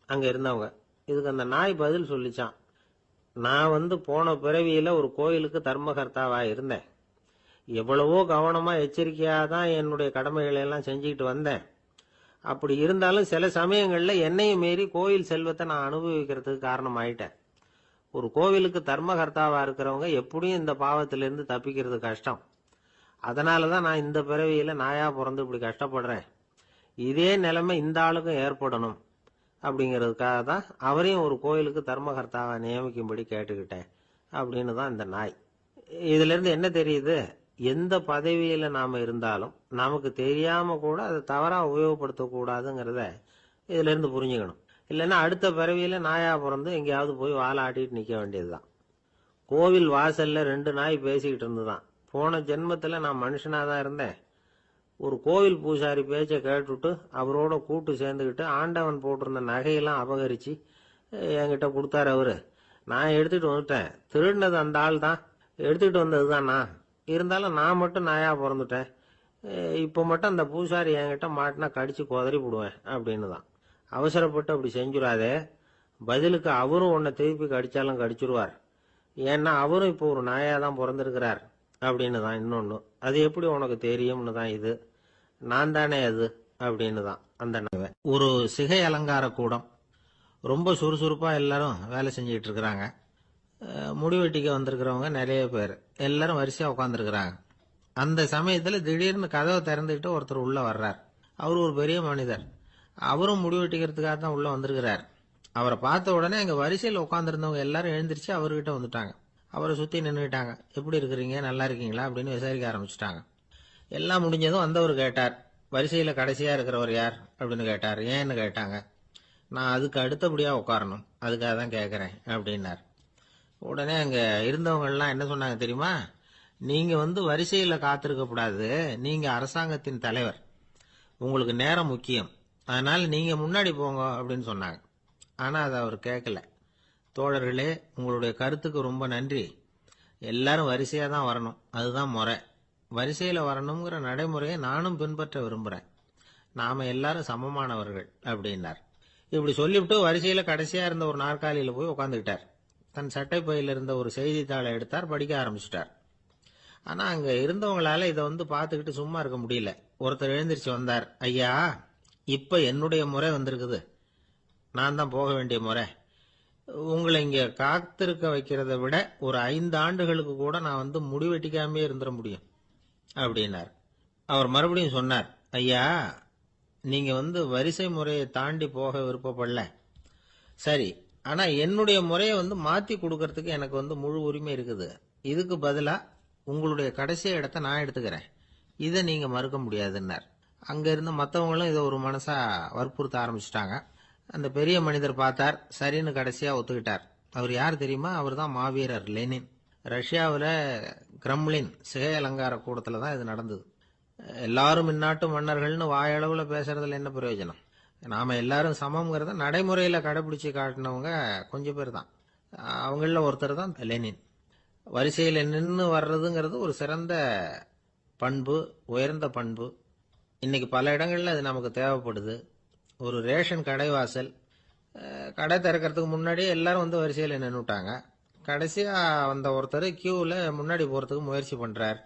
அங்க இருந்தவங்க. இதுக்கு அந்த நாய் பதில் சொல்லிச்சான். நான் வந்து போன பிறவியில ஒரு கோயிலுக்கு தர்மகர்த்தாவா இருந்தேன். எவ்வளவோ கவனமா எச்சரிக்கையா தான் என்னுடைய கடமைகளை எல்லாம் செஞ்சுக்கிட்டு வந்தேன். அப்படி இருந்தாலும் சில சமயங்கள்ல என்னையும் மீறி கோயில் செல்வத்தை நான் அனுபவிக்கிறதுக்கு காரணம் ஆயிட்டேன். ஒரு கோவிலுக்கு தர்மகர்த்தாவா இருக்கிறவங்க எப்படியும் இந்த பாவத்திலிருந்து தப்பிக்கிறது கஷ்டம். அதனாலதான் நான் இந்த பிறவியில நாயா பிறந்து இப்படி கஷ்டப்படுறேன். இதே நிலைமை இந்த ஆளுக்கும் ஏற்படணும் அப்படிங்கிறதுக்காக தான் அவரையும் ஒரு கோயிலுக்கு தர்மகர்த்தாவை நியமிக்கும்படி கேட்டுக்கிட்டேன் அப்படின்னு தான் இந்த நாய். இதுல இருந்து என்ன தெரியுது? எந்த பதவியில நாம இருந்தாலும் நமக்கு தெரியாம கூட அதை தவறா உபயோகப்படுத்த கூடாதுங்கிறத இதுல இருந்து புரிஞ்சுக்கணும். இல்லைன்னா அடுத்த பிறவியில நாயா பிறந்து எங்கேயாவது போய் வாலாட்டிட்டு நிக்க வேண்டியதுதான். கோவில் வாசல்ல 2 நாய் பேசிக்கிட்டு இருந்துதான். போன ஜென்மத்துல நான் மனுஷனாதான் இருந்தேன். ஒரு கோவில் பூசாரி பேச்சை கேட்டுட்டு அவரோட கூட்டு சேர்ந்துக்கிட்டு ஆண்டவன் போட்டிருந்த நகையெல்லாம் அபகரிச்சு என்கிட்ட கொடுத்தாரு அவரு. நான் எடுத்துட்டு வந்துட்டேன். திருடினது அந்த ஆள் தான், எடுத்துட்டு வந்ததுதான் நான். இருந்தாலும் நான் மட்டும் நாயா பிறந்துட்டேன். இப்போ மட்டும் அந்த பூசாரி என்கிட்ட மாட்டினா கடிச்சு குதறி போடுவேன் அப்படின்னு தான். அவசரப்பட்டு அப்படி செஞ்சுடாதே. பதிலுக்கு அவரும் உன்னை திருப்பி கடிச்சாலும் கடிச்சிருவார். ஏன்னா அவரும் இப்போ ஒரு நாயா தான் பிறந்திருக்கிறார் அப்படின்னு தான் இன்னொன்னு. அது எப்படி உனக்கு தெரியும்னு தான் இது. நான் தானே அது அப்படின்னு தான் அந்த நாய். ஒரு சிகை அலங்கார கூடம். ரொம்ப சுறுசுறுப்பா எல்லாரும் வேலை செஞ்சுட்டு இருக்கிறாங்க. முடிவெட்டிக்க வந்திருக்கிறவங்க நிறைய பேர் எல்லாரும் வரிசையா உட்காந்துருக்கிறாங்க. அந்த சமயத்துல திடீர்னு கதவை திறந்துக்கிட்டு ஒருத்தர் உள்ள வர்றார். அவர் ஒரு பெரிய மனிதர். அவரும் முடிவெட்டிக்கிறதுக்காக தான் உள்ள வந்திருக்கிறார். அவரை பார்த்த உடனே அங்க வரிசையில் உட்காந்துருந்தவங்க எல்லாரும் எழுந்திரிச்சு அவர்கிட்ட வந்துட்டாங்க. அவரை சுத்தி நின்றுட்டாங்க. எப்படி இருக்கிறீங்க, நல்லா இருக்கீங்களா அப்படின்னு விசாரிக்க ஆரம்பிச்சுட்டாங்க. எல்லாம் முடிஞ்சதும் வந்தவர் கேட்டார், வரிசையில கடைசியா இருக்கிறவர் யார் அப்படின்னு கேட்டார். ஏன்னு கேட்டாங்க. நான் அதுக்கு அடுத்தபடியா உட்காரணும், அதுக்காக தான் கேட்கறேன் அப்படின்னார். உடனே அங்க இருந்தவங்க எல்லாம் என்ன சொன்னாங்க தெரியுமா? நீங்க வந்து வரிசையில காத்திருக்க கூடாது, நீங்க அரசாங்கத்தின் தலைவர், உங்களுக்கு நேரம் முக்கியம், அதனால நீங்க முன்னாடி போங்க அப்படின்னு சொன்னாங்க. ஆனா அதை அவர் கேட்கல. தோழர்களே, உங்களுடைய கருத்துக்கு ரொம்ப நன்றி. எல்லாரும் வரிசையா தான் வரணும், அதுதான் முறை. வரிசையில வரணுங்கிற நடைமுறையை நானும் பின்பற்ற விரும்புறேன். நாம எல்லாரும் சமமானவர்கள் அப்படின்னார். இப்படி சொல்லிவிட்டு வரிசையில கடைசியா இருந்த ஒரு நாற்காலியில போய் உட்காந்துக்கிட்டார். தன் சட்டை பையில இருந்த ஒரு செய்தித்தாளை எடுத்தார், படிக்க ஆரம்பிச்சிட்டார். ஆனா அங்க இருந்தவங்களால இதை பார்த்துக்கிட்டு சும்மா இருக்க முடியல. ஒருத்தர் எழுந்திருச்சு வந்தார். ஐயா, இப்ப என்னுடைய முறை வந்திருக்குது, நான் தான் போக வேண்டிய முறை. உங்களை இங்க காத்திருக்க வைக்கிறத விட ஒரு 5 ஆண்டுகளுக்கு கூட நான் முடிவெட்டிக்காமே இருந்துட முடியும் அப்படின்னார். அவர் மறுபடியும் சொன்னார், ஐயா, நீங்க வரிசை முறையை தாண்டி போக விருப்பப்படல, சரி. ஆனா என்னுடைய முறையை மாத்தி கொடுக்கறதுக்கு எனக்கு முழு உரிமை இருக்குது. இதுக்கு பதிலா உங்களுடைய கடைசி இடத்தை நான் எடுத்துக்கிறேன், இதை நீங்க மறுக்க முடியாதுன்னார். அங்க இருந்த மற்றவங்களும் இதை ஒரு மனசா வற்புறுத்த ஆரம்பிச்சிட்டாங்க. அந்த பெரிய மனிதர் பார்த்தார், சரின்னு கடைசியா ஒத்துக்கிட்டார். அவர் யார் தெரியுமா? அவர் தான் மாவீரர் லெனின். ரஷ்யாவில் கிரெம்ளின் சிகை அலங்கார கூடத்துல தான் இது நடந்தது. எல்லாரும் இந்நாட்டு மன்னர்கள்னு வாயளவுல பேசுறதுல என்ன பிரயோஜனம்? நாம எல்லாரும் சமம்ங்கிறத நடைமுறையில கடைபிடிச்சு காட்டினவங்க கொஞ்சம் பேர் தான். அவங்கள ஒருத்தர் தான் லெனின். வரிசையில் நின்று வர்றதுங்கிறது ஒரு சிறந்த பண்பு, உயர்ந்த பண்பு. இன்னைக்கு பல இடங்கள்ல அது நமக்கு தேவைப்படுது. ஒரு ரேஷன் கடைவாசல், கடை திறக்கிறதுக்கு முன்னாடியே எல்லாரும் வரிசையில் நின்றுட்டாங்க. கடைசியா வந்த ஒருத்தர் கியூவில் முன்னாடி போறதுக்கு முயற்சி பண்றார்.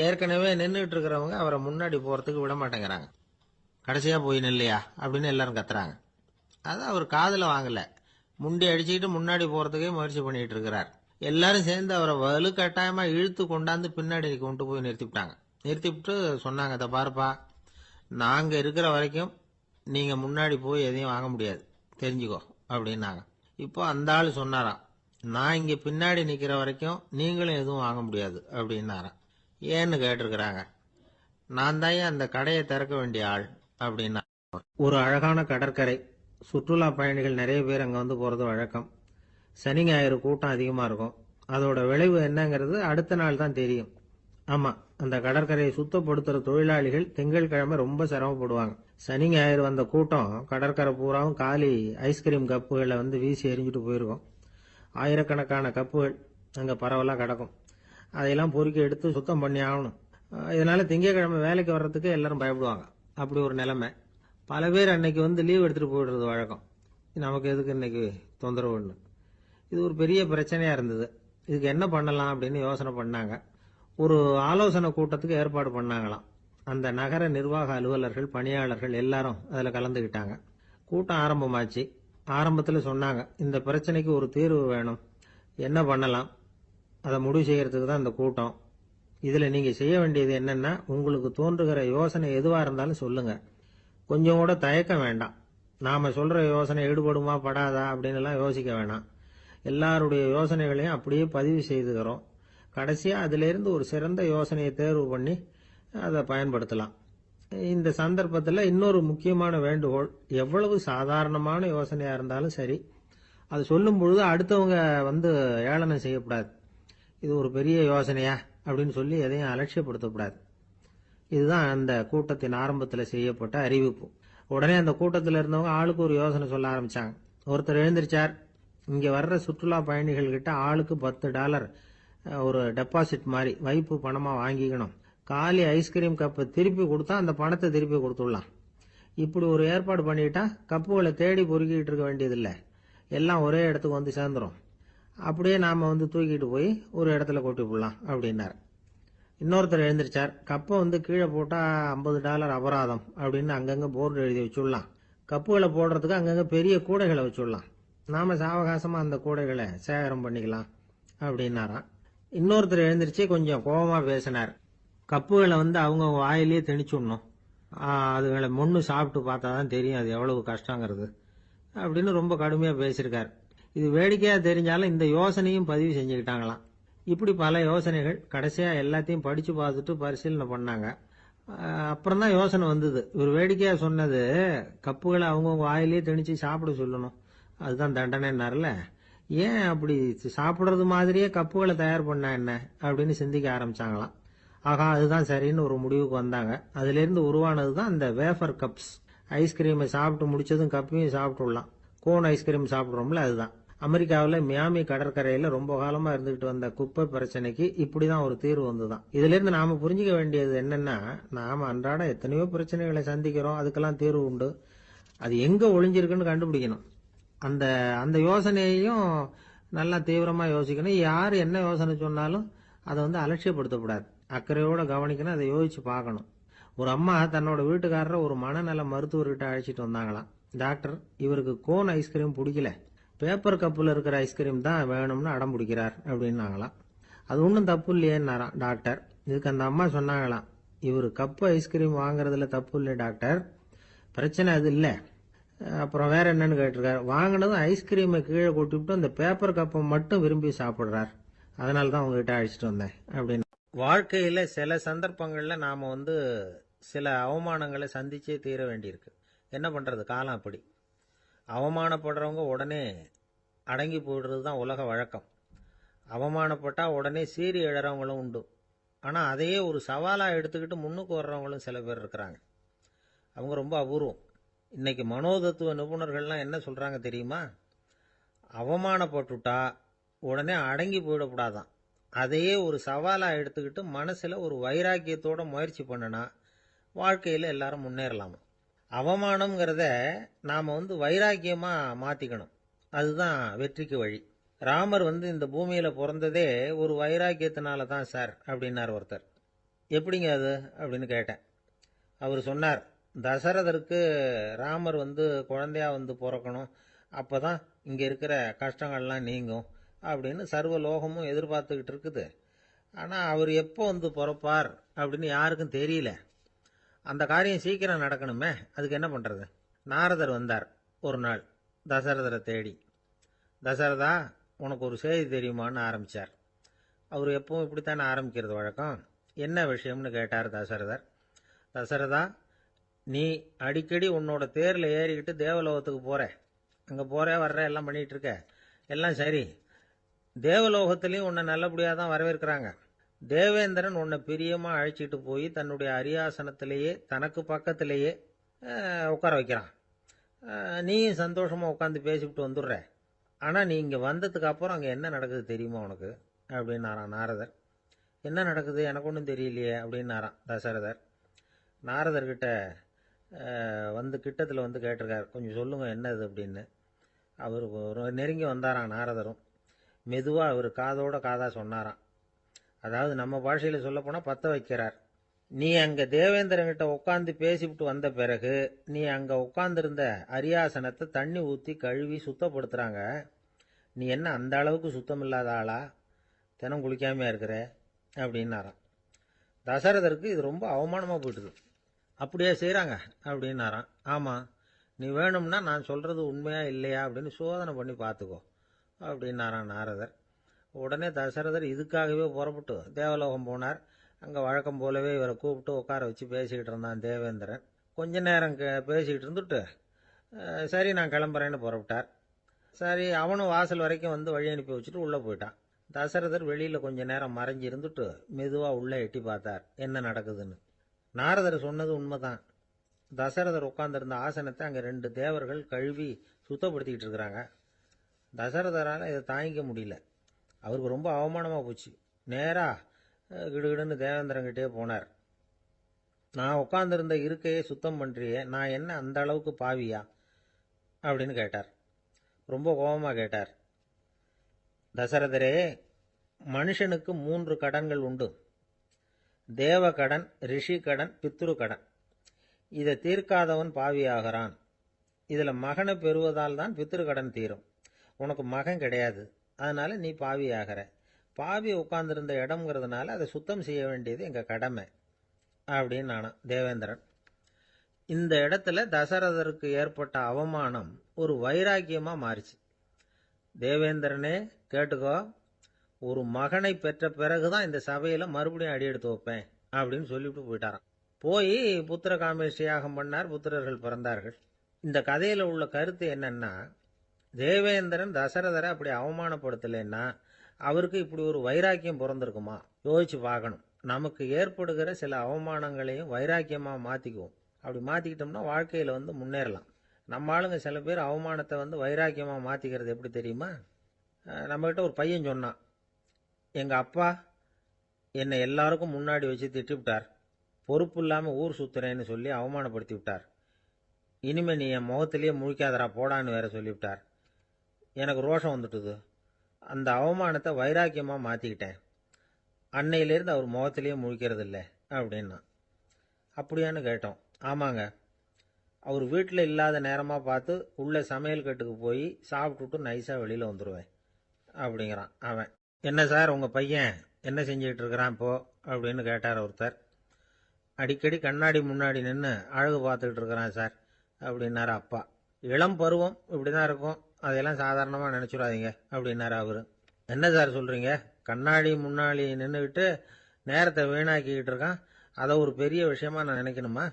ஏற்கனவே நின்றுட்டு இருக்கிறவங்க அவரை முன்னாடி போறதுக்கு விட மாட்டேங்கிறாங்க. கடைசியா போய் நில்லையா அப்படின்னு எல்லாரும் கத்துறாங்க. அது அவர் காதுல வாங்கல. முண்டி அடிச்சுக்கிட்டு முன்னாடி போறதுக்கே முயற்சி பண்ணிட்டு இருக்கிறார். எல்லாரும் சேர்ந்து அவரை வலுக்கட்டாயமா இழுத்து கொண்டாந்து பின்னாடி கொண்டு போய் நிறுத்திவிட்டாங்க. நிறுத்திவிட்டு சொன்னாங்க, இதை பாருப்பா, நாங்க இருக்கிற வரைக்கும் நீங்க முன்னாடி போய் எதையும் வாங்க முடியாது, தெரிஞ்சுக்கோ அப்படின்னாங்க. இப்போ அந்த ஆள் சொன்னாராம், நான் இங்க பின்னாடி நிக்கிற வரைக்கும் நீங்களும் எதுவும் வாங்க முடியாது அப்படின்னாராம். ஏன்னு கேட்டிருக்கிறாங்க. நான் தான் அந்த கடையை திறக்க வேண்டிய ஆள் அப்படின்னா. ஒரு அழகான கடற்கரை, சுற்றுலா பயணிகள் நிறைய பேர் அங்க போறது வழக்கம். சனி ஞாயிறு கூட்டம் அதிகமா இருக்கும். அதோட விளைவு என்னங்கிறது அடுத்த நாள் தான் தெரியும். ஆமா, அந்த கடற்கரையை சுத்தப்படுத்துற தொழிலாளிகள் திங்கட்கிழமை ரொம்ப சிரமப்படுவாங்க. சனி ஞாயிறு வந்த கூட்டம் கடற்கரை பூராவும் காலி ஐஸ்கிரீம் கப்புகளை வீசி எரிஞ்சுட்டு போயிருக்கும். ஆயிரக்கணக்கான கப்புகள் அங்க பரவலா கிடக்கும். அதையெல்லாம் பொறுக்கி எடுத்து சுத்தம் பண்ணி ஆகணும். இதனால திங்கட்கிழமை வேலைக்கு வர்றதுக்கு எல்லாரும் பயப்படுவாங்க. அப்படி ஒரு நிலைமை. பல பேர் அன்னைக்கு லீவ் எடுத்துட்டு போயிடுறது வழக்கம். நமக்கு எதுக்கு இன்னைக்கு தொந்தரவுன்னு. இது ஒரு பெரிய பிரச்சனையா இருந்தது. இதுக்கு என்ன பண்ணலாம் அப்படின்னு யோசனை பண்ணாங்க. ஒரு ஆலோசனை கூட்டத்துக்கு ஏற்பாடு பண்ணாங்களாம். அந்த நகர நிர்வாக அலுவலர்கள், பணியாளர்கள் எல்லாரும் அதில் கலந்துக்கிட்டாங்க. கூட்டம் ஆரம்பமாச்சு. ஆரம்பத்தில் சொன்னாங்க, இந்த பிரச்சனைக்கு ஒரு தீர்வு வேணும், என்ன பண்ணலாம், அதை முடிவு செய்யறதுக்கு தான் இந்த கூட்டம். இதில் நீங்கள் செய்ய வேண்டியது என்னன்னா, உங்களுக்கு தோன்றுகிற யோசனை எதுவாக இருந்தாலும் சொல்லுங்க, கொஞ்சம் கூட தயக்கம் வேண்டாம். நாம சொல்ற யோசனை ஈடுபடுமா படாதா அப்படின்னு எல்லாம் யோசிக்க வேணாம். எல்லாருடைய யோசனைகளையும் அப்படியே பதிவு செய்துக்கிறோம். கடைசியா அதுல இருந்து ஒரு சிறந்த யோசனையை தேர்வு பண்ணி அதை பயன்படுத்தலாம். இந்த சந்தர்ப்பத்தில் இன்னொரு முக்கியமான வேண்டுகோள், எவ்வளவு சாதாரணமான யோசனையா இருந்தாலும் சரி, அது சொல்லும் பொழுது அடுத்தவங்க ஏளனம் செய்யக்கூடாது. இது ஒரு பெரிய யோசனையா அப்படின்னு சொல்லி எதையும் அலட்சியப்படுத்தக்கூடாது. இதுதான் அந்த கூட்டத்தின் ஆரம்பத்தில் செய்யப்பட்ட அறிவிப்பு. உடனே அந்த கூட்டத்தில் இருந்தவங்க ஆளுக்கு ஒரு யோசனை சொல்ல ஆரம்பிச்சாங்க. ஒருத்தர் எழுந்திருச்சார், இங்க வர்ற சுற்றுலா பயணிகள் கிட்ட ஆளுக்கு $10 ஒரு டெபாசிட் மாதிரி வைப்பு பணமா வாங்கிக்கணும். காலி ஐஸ்கிரீம் கப்பை திருப்பி கொடுத்தா அந்த பணத்தை திருப்பி கொடுத்துடலாம். இப்படி ஒரு ஏற்பாடு பண்ணிட்டா கப்புகளை தேடி பொறுக்கிட்டு இருக்க வேண்டியதில்லை, எல்லாம் ஒரே இடத்துக்கு சேர்ந்துரும். அப்படியே நாம தூக்கிட்டு போய் ஒரு இடத்துல கொட்டி போடலாம் அப்படின்னாரு. இன்னொருத்தர் எழுந்திருச்சார், கப்பை கீழே போட்டா $50 அபராதம் அப்படின்னு அங்கங்க போர்டு எழுதி வச்சுடலாம். கப்புகளை போடுறதுக்கு அங்கங்க பெரிய கூடைகளை வச்சுடலாம். நாம சாவகாசமா அந்த கூடைகளை சேகரம் பண்ணிக்கலாம் அப்படின்னாராம். இன்னொருத்தர் எழுந்திருச்சு கொஞ்சம் கோபமா பேசினார். கப்புகளை அவங்க வாயிலேயே திணிச்சுடணும், அதுகளை முன்னு சாப்பிட்டு பார்த்தாதான் தெரியும் அது எவ்வளவு கஷ்டங்கிறது அப்படின்னு ரொம்ப கடுமையா பேசியிருக்கார். இது வேடிக்கையா தெரிஞ்சாலும் இந்த யோசனையும் பதிவு செஞ்சுக்கிட்டாங்களாம். இப்படி பல யோசனைகள். கடைசியா எல்லாத்தையும் படிச்சு பார்த்துட்டு பரிசீலனை பண்ணாங்க. அப்புறம் தான் யோசனை வந்தது. இவர் வேடிக்கையா சொன்னது கப்புகளை அவங்கவுங்க வாயிலேயே திணிச்சு சாப்பிட சொல்லணும், அதுதான் தண்டனைன்னார்ல. ஏன் அப்படி சாப்பிடுறது மாதிரியே கப்புகளை தயார் பண்ணா என்ன அப்படின்னு சிந்திக்க ஆரம்பிச்சாங்களாம். ஆகா, அதுதான் சரின்னு ஒரு முடிவுக்கு வந்தாங்க. அதுல இருந்து உருவானதுதான் அந்த வேஃபர் கப்ஸ். ஐஸ்கிரீமை சாப்பிட்டு முடிச்சதும் கப்பையும் சாப்பிட்டுடலாம். கோன் ஐஸ்கிரீம் சாப்பிடுறோம்ல, அதுதான். அமெரிக்காவில் மியாமி கடற்கரையில ரொம்ப காலமா இருந்துகிட்டு வந்த குப்பை பிரச்சனைக்கு இப்படிதான் ஒரு தீர்வு வந்துதான். இதுல இருந்து நாம புரிஞ்சுக்க வேண்டியது என்னன்னா, நாம அன்றாட எத்தனையோ பிரச்சனைகளை சந்திக்கிறோம், அதுக்கெல்லாம் தீர்வு உண்டு. அது எங்க ஒளிஞ்சிருக்குன்னு கண்டுபிடிக்கணும். அந்த அந்த யோசனையையும் நல்லா தீவிரமா யோசிக்கணும். யார் என்ன யோசனை சொன்னாலும் அதை அலட்சியப்படுத்தக்கூடாது. அக்கறையோட கவனிக்கணும், அதை யோசிச்சு பார்க்கணும். ஒரு அம்மா தன்னோட வீட்டுக்காரரை ஒரு மனநல மருத்துவர்கிட்ட அழைச்சிட்டு வந்தாங்களாம். டாக்டர், இவருக்கு கோன் ஐஸ்கிரீம் பிடிக்கல, பேப்பர் கப்பில் இருக்கிற ஐஸ்கிரீம் தான் வேணும்னு அடம் பிடிக்கிறார் அப்படின்னாங்களாம். அது ஒன்றும் தப்பு இல்லையேன்னாராம் டாக்டர். இதுக்கு அந்த அம்மா சொன்னாங்களாம், இவர் கப்பு ஐஸ்கிரீம் வாங்குறதுல தப்பு இல்லை டாக்டர், பிரச்சனை அது இல்லை. அப்புறம் வேற என்னன்னு கேட்டிருக்காரு. வாங்கினதும் ஐஸ்கிரீமை கீழே கொட்டிவிட்டு அந்த பேப்பர் கப்பை மட்டும் விரும்பி சாப்பிடுறார், அதனால தான் உங்ககிட்ட அழைச்சிட்டு வந்தேன் அப்படின்னு. வாழ்க்கையில சில சந்தர்ப்பங்கள்ல நாம சில அவமானங்களை சந்திச்சே தீர வேண்டியிருக்கு. என்ன பண்றது, காலம் அப்படி. அவமானப்படுறவங்க உடனே அடங்கி போயிடுறது தான் உலக வழக்கம். அவமானப்பட்டா உடனே சீறி எழறவங்களும் உண்டு. ஆனா அதையே ஒரு சவாலா எடுத்துக்கிட்டு முன்னுக்கு வர்றவங்களும் சில பேர் இருக்கிறாங்க. அவங்க ரொம்ப அபூர்வம். இன்னைக்கு மனோதத்துவ நிபுணர்கள்லாம் என்ன சொல்றாங்க தெரியுமா? அவமானப்பட்டுட்டா உடனே அடங்கி போயிடக்கூடாதான். அதையே ஒரு சவாலா எடுத்துக்கிட்டு மனசுல ஒரு வைராக்கியத்தோட முயற்சி பண்ணுனா வாழ்க்கையில எல்லாரும் முன்னேறலாமா. அவமானம்ங்கிறத நாம வைராக்கியமா மாத்திக்கணும். அதுதான் வெற்றிக்கு வழி. ராமர் இந்த பூமியில பிறந்ததே ஒரு வைராக்கியத்தினால தான் சார் அப்படின்னார் ஒருத்தர். எப்படிங்க அது அப்படின்னு கேட்டேன். அவர் சொன்னார், தசரதருக்கு ராமர் குழந்தையா பிறக்கணும், அப்பதான் இங்க இருக்கிற கஷ்டங்கள்லாம் நீங்கும் அப்படின்னு சர்வ லோகமும் எதிர்பார்த்துக்கிட்டு இருக்குது. ஆனா அவர் எப்போ பிறப்பார் அப்படின்னு யாருக்கும் தெரியல. அந்த காரியம் சீக்கிரம் நடக்கணுமே, அதுக்கு என்ன பண்றது? நாரதர் வந்தார் ஒரு நாள் தசரதரை தேடி. தசரதா, உனக்கு ஒரு செய்தி தெரியுமான்னு ஆரம்பிச்சார். அவர் எப்பவும் இப்படித்தானே ஆரம்பிக்கிறது வழக்கம். என்ன விஷயம்னு கேட்டார் தசரதர். தசரதா, நீ அடிக்கடி உன்னோட தேர்ல ஏறிக்கிட்டு தேவலோகத்துக்கு போற, அங்க போற வர்ற எல்லாம் பண்ணிட்டு இருக்க, எல்லாம் சரி. தேவலோகத்திலையும் உன்னை நல்லபடியா தான் வரவேற்கிறாங்க. தேவேந்திரன் உன்னை பிரியமா அழைச்சிட்டு போய் தன்னுடைய அரியாசனத்திலேயே தனக்கு பக்கத்திலேயே உட்கார வைக்கிறான். நீயும் சந்தோஷமா உட்காந்து பேசிவிட்டு வந்துடுற. ஆனா நீ இங்க வந்ததுக்கு அப்புறம் அங்க என்ன நடக்குது தெரியுமா உனக்கு அப்படின்னாராம் நாரதர். என்ன நடக்குது எனக்கு ஒன்றும் தெரியலையே அப்படின்னாராம் தசரதர். நாரதர்கிட்ட கிட்டத்தில் கேட்டிருக்காரு, கொஞ்சம் சொல்லுங்க என்னது அப்படின்னு. அவர் நெருங்கி வந்தாராம் நாரதரும். மெதுவா அவர் காதோட காதா சொன்னாராம். அதாவது நம்ம பாஷையில சொல்ல போனா பத்த வைக்கிறார். நீ அங்க தேவேந்திரன்கிட்ட உட்காந்து பேசிவிட்டு வந்த பிறகு நீ அங்க உட்கார்ந்திருந்த அரியாசனத்தை தண்ணி ஊத்தி கழுவி சுத்தப்படுத்துறாங்க. நீ என்ன அந்த அளவுக்கு சுத்தம் இல்லாத ஆளா, தினம் குளிக்காமையா இருக்கிற அப்படின்னாராம். தசரதருக்கு இது ரொம்ப அவமானமா போயிட்டுது. அப்படியே செய்யறாங்க அப்படின்னாராம். ஆமா, நீ வேணும்னா நான் சொல்றது உண்மையா இல்லையா அப்படின்னு சோதனை பண்ணி பார்த்துக்கோ அப்படின்னாராம் நாரதர். உடனே தசரதர் இதுக்காகவே புறப்பட்டு தேவலோகம் போனார். அங்க வழக்கம் போலவே இவரை கூப்பிட்டு உட்கார வச்சு பேசிக்கிட்டு இருந்தான் தேவேந்திரன். கொஞ்ச நேரம் பேசிக்கிட்டு இருந்துட்டு சரி நான் கிளம்புறேன்னு புறப்பட்டார். சரி, அவனும் வாசல் வரைக்கும் வழி அனுப்பி வச்சுட்டு உள்ள போயிட்டான். தசரதர் வெளியில கொஞ்ச நேரம் மறைஞ்சு இருந்துட்டு மெதுவா உள்ள எட்டி பார்த்தார் என்ன நடக்குதுன்னு. நாரதர் சொன்னது உண்மைதான். தசரதர் உட்கார்ந்திருந்த ஆசனத்தை அங்க 2 தேவர்கள் கழுவி சுத்தப்படுத்திக்கிட்டு இருக்கிறாங்க. தசரதரால இதை தாங்கிக்க முடியல. அவருக்கு ரொம்ப அவமானமா போச்சு. நேரா கிடுகிடுன்னு தேவேந்திரங்கிட்டே போனார். நான் உட்கார்ந்திருந்த இருக்கையே சுத்தம் பண்றியே, நான் என்ன அந்த அளவுக்கு பாவியா அப்படின்னு கேட்டார். ரொம்ப கோபமா கேட்டார். தசரதரே, மனுஷனுக்கு 3 கடன்கள் உண்டு. தேவ கடன், ரிஷி கடன், பித்ரு கடன். இதை தீர்க்காதவன் பாவியாகிறான். இதுல மகனை பெறுவதால் தான் பித்ரு கடன் தீரும். உனக்கு மகன் கிடையாது, அதனால நீ பாவி ஆகிற. பாவி உட்கார்ந்திருந்த இடம்ங்கிறதுனால அதை சுத்தம் செய்ய வேண்டியது எங்க கடமை அப்படின்னு நானா தேவேந்திரன். இந்த இடத்துல தசரதருக்கு ஏற்பட்ட அவமானம் ஒரு வைராக்கியமா மாறிச்சு. தேவேந்திரனே கேட்டுக்கோ, ஒரு மகனை பெற்ற பிறகுதான் இந்த சபையில மறுபடியும் அடி எடுத்து வைப்பேன் அப்படின்னு சொல்லிவிட்டு போயிட்டாராம். போய் புத்திர காமேஷ்டி யாகம் பண்ணார். புத்திரர்கள் பிறந்தார்கள். இந்த கதையில உள்ள கருத்து என்னன்னா, தேவேந்திரன் தசரதரை அப்படி அவமானப்படுத்தலைன்னா அவருக்கு இப்படி ஒரு வைராக்கியம் பிறந்திருக்குமா? யோசிச்சு பார்க்கணும். நமக்கு ஏற்படுகிற சில அவமானங்களையும் வைராக்கியமா மாத்திக்குவோம். அப்படி மாத்திக்கிட்டோம்னா வாழ்க்கையில முன்னேறலாம். நம்ம ஆளுங்க சில பேர் அவமானத்தை வைராக்கியமா மாத்திக்கிறது எப்படி தெரியுமா? நம்மகிட்ட ஒரு பையன் சொன்னான், எங்க அப்பா என்னை எல்லாருக்கும் முன்னாடி வச்சு திட்டிவிட்டார், பொறுப்பு இல்லாம ஊர் சுத்துறேன்னு சொல்லி அவமானப்படுத்தி விட்டார், இனிமே நீ என் முகத்திலேயே முழிக்காதரா போடான்னு வேற சொல்லிவிட்டார். எனக்கு ரோஷம் வந்துட்டுது. அந்த அவமானத்தை வைராக்கியமா மாத்திக்கிட்டேன். அன்னையிலேருந்து அவர் முகத்திலேயே முழிக்கிறது இல்லை அப்படின்னா. அப்படியான்னு கேட்டோம். ஆமாங்க, அவர் வீட்டில் இல்லாத நேரமாக பார்த்து உள்ள சமையல் கட்டுக்கு போய் சாப்பிட்டுட்டு நைஸாக வெளியில் வந்துடுவேன் அப்படிங்கிறான் அவன். என்ன சார் உங்கள் பையன் என்ன செஞ்சுக்கிட்டு இருக்கிறான் இப்போ அப்படின்னு கேட்டார் ஒருத்தர். அடிக்கடி கண்ணாடி முன்னாடி நின்று அழகு பார்த்துக்கிட்டு இருக்கிறான் சார் அப்படின்னாரு அப்பா. இளம் பருவம் இப்படி தான் இருக்கும், அதையெல்லாம் சாதாரணமாக நினச்சிடாதீங்க அப்படின்னாரு அவர். என்ன சார் சொல்கிறீங்க, கண்ணாடி முன்னாடி நின்றுக்கிட்டு நேரத்தை வீணாக்கிக்கிட்டு இருக்கான், அதை ஒரு பெரிய விஷயமா நான் நினைக்கணுமா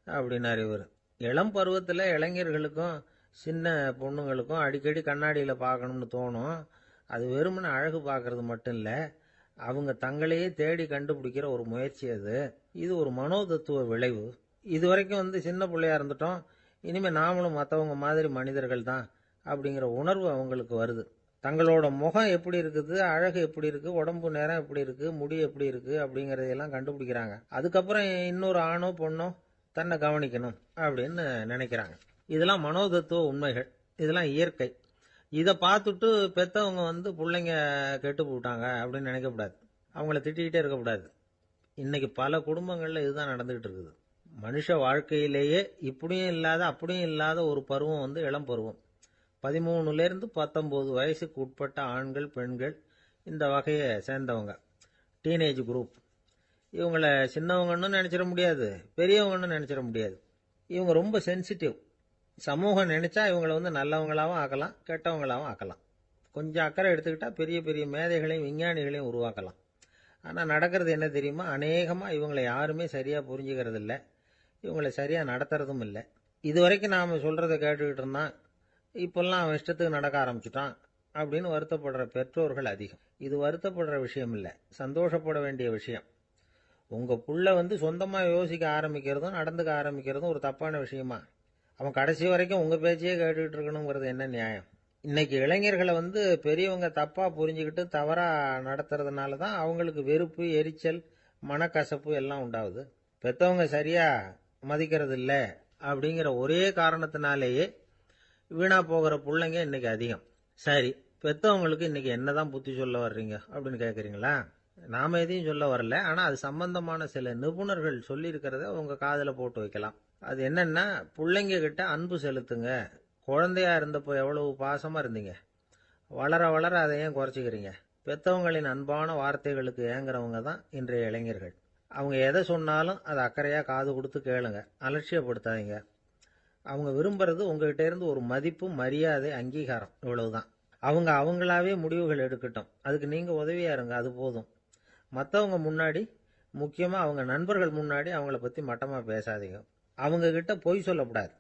அப்படின்னாரு இவர். இளம் பருவத்தில் இளைஞர்களுக்கும் சின்ன பொண்ணுங்களுக்கும் அடிக்கடி கண்ணாடியில் பார்க்கணும்னு தோணும். அது வெறுமனே அழகு பார்க்கறது மட்டும் இல்லை, அவங்க தங்களையே தேடி கண்டுபிடிக்கிற ஒரு முயற்சி அது. இது ஒரு மனோதத்துவ விளைவு. இது வரைக்கும் சின்ன பிள்ளையா இருந்துட்டோம், இனிமேல் நாமளும் மற்றவங்க மாதிரி மனிதர்கள் தான் அப்படிங்கிற உணர்வு அவங்களுக்கு வருது. தங்களோட முகம் எப்படி இருக்குது, அழகு எப்படி இருக்குது, உடம்பு நேரம் எப்படி இருக்குது, முடி எப்படி இருக்குது அப்படிங்கிறதையெல்லாம் கண்டுபிடிக்கிறாங்க. அதுக்கப்புறம் இன்னொரு ஆணோ பொண்ணோ தன்னை கவனிக்கணும் அப்படின்னு நினைக்கிறாங்க. இதெல்லாம் மனோதத்துவ உண்மைகள், இதெல்லாம் இயற்கை. இதை பார்த்துட்டு பெற்றவங்க பிள்ளைங்க கெட்டு போட்டாங்க அப்படின்னு நினைக்கக்கூடாது, அவங்கள திட்டிக்கிட்டே இருக்கக்கூடாது. இன்னைக்கு பல குடும்பங்களில் இதுதான் நடந்துகிட்டு இருக்குது. மனுஷ வாழ்க்கையிலேயே இப்படியும் இல்லாத அப்படியும் இல்லாத ஒரு பருவம் இளம் பருவம். 13லேருந்து 19 வயசுக்கு உட்பட்ட ஆண்கள் பெண்கள் இந்த வகையை சேர்ந்தவங்க, டீனேஜ் குரூப். இவங்கள சின்னவங்கன்னு நினைச்சிட முடியாது, பெரியவங்கன்னு நினைச்சிட முடியாது. இவங்க ரொம்ப சென்சிட்டிவ். சமூகம் நினைச்சா இவங்களை நல்லவங்களாகவும் ஆக்கலாம், கெட்டவங்களாகவும் ஆக்கலாம். கொஞ்சம் அக்கறை எடுத்துக்கிட்டா பெரிய பெரிய மேதைகளையும் விஞ்ஞானிகளையும் உருவாக்கலாம். ஆனால் நடக்கிறது என்ன தெரியுமா, அநேகமாக இவங்களை யாருமே சரியாக புரிஞ்சுக்கிறது இல்லை, இவங்களை சரியாக நடத்துறதும் இல்லை. இது வரைக்கும் நாம் சொல்கிறத கேட்டுக்கிட்டு இருந்தான், இப்பெல்லாம் அவன் இஷ்டத்துக்கு நடக்க ஆரம்பிச்சுட்டான் அப்படின்னு வருத்தப்படுற பெற்றோர்கள் அதிகம். இது வருத்தப்படுற விஷயம் இல்லை, சந்தோஷப்பட வேண்டிய விஷயம். உங்கள் புள்ள சொந்தமாக யோசிக்க ஆரம்பிக்கிறதும் நடந்துக்க ஆரம்பிக்கிறதும் ஒரு தப்பான விஷயமா? அவன் கடைசி வரைக்கும் உங்கள் பேச்சையே கேட்டுக்கிட்டு இருக்கணுங்கிறது என்ன நியாயம்? இன்னைக்கு இளைஞர்களை பெரியவங்க தப்பாக புரிஞ்சுக்கிட்டு தவறாக நடத்துறதுனால தான் அவங்களுக்கு வெறுப்பு, எரிச்சல், மனக்கசப்பு எல்லாம் உண்டாகுது. பெற்றவங்க சரியாக மதிக்கிறது இல்லை அப்படிங்கிற ஒரே காரணத்தினாலேயே வீணா போகிற பிள்ளைங்க இன்னைக்கு அதிகம். சரி, பெற்றவங்களுக்கு இன்னைக்கு என்னதான் புத்தி சொல்ல வர்றீங்க அப்படின்னு கேட்குறீங்களா? நாம எதையும் சொல்ல வரல, ஆனால் அது சம்பந்தமான சில நிபுணர்கள் சொல்லி இருக்கிறத உங்க காதில் போட்டு வைக்கலாம். அது என்னன்னா, பிள்ளைங்க கிட்ட அன்பு செலுத்துங்க. குழந்தையா இருந்தப்போ எவ்வளவு பாசமா இருந்தீங்க, வளர வளர அதை ஏன் குறைச்சிக்கிறீங்க? பெற்றவங்களின் அன்பான வார்த்தைகளுக்கு ஏங்குறவங்க தான் இன்றைய இளைஞர்கள். அவங்க எதை சொன்னாலும் அதை அக்கறையாக காது கொடுத்து கேளுங்க, அலட்சியப்படுத்தாதீங்க. அவங்க விரும்புறது உங்ககிட்ட இருந்து ஒரு மதிப்பு, மரியாதை, அங்கீகாரம், இவ்வளவுதான். அவங்க அவங்களாவே முடிவுகள் எடுக்கட்டும், அதுக்கு நீங்க உதவியா இருங்க, அது போதும். மற்றவங்க முன்னாடி, முக்கியமா அவங்க நண்பர்கள் முன்னாடி அவங்கள பத்தி மட்டமா பேசாதீங்க. அவங்க கிட்ட பொய் சொல்லக்கூடாது.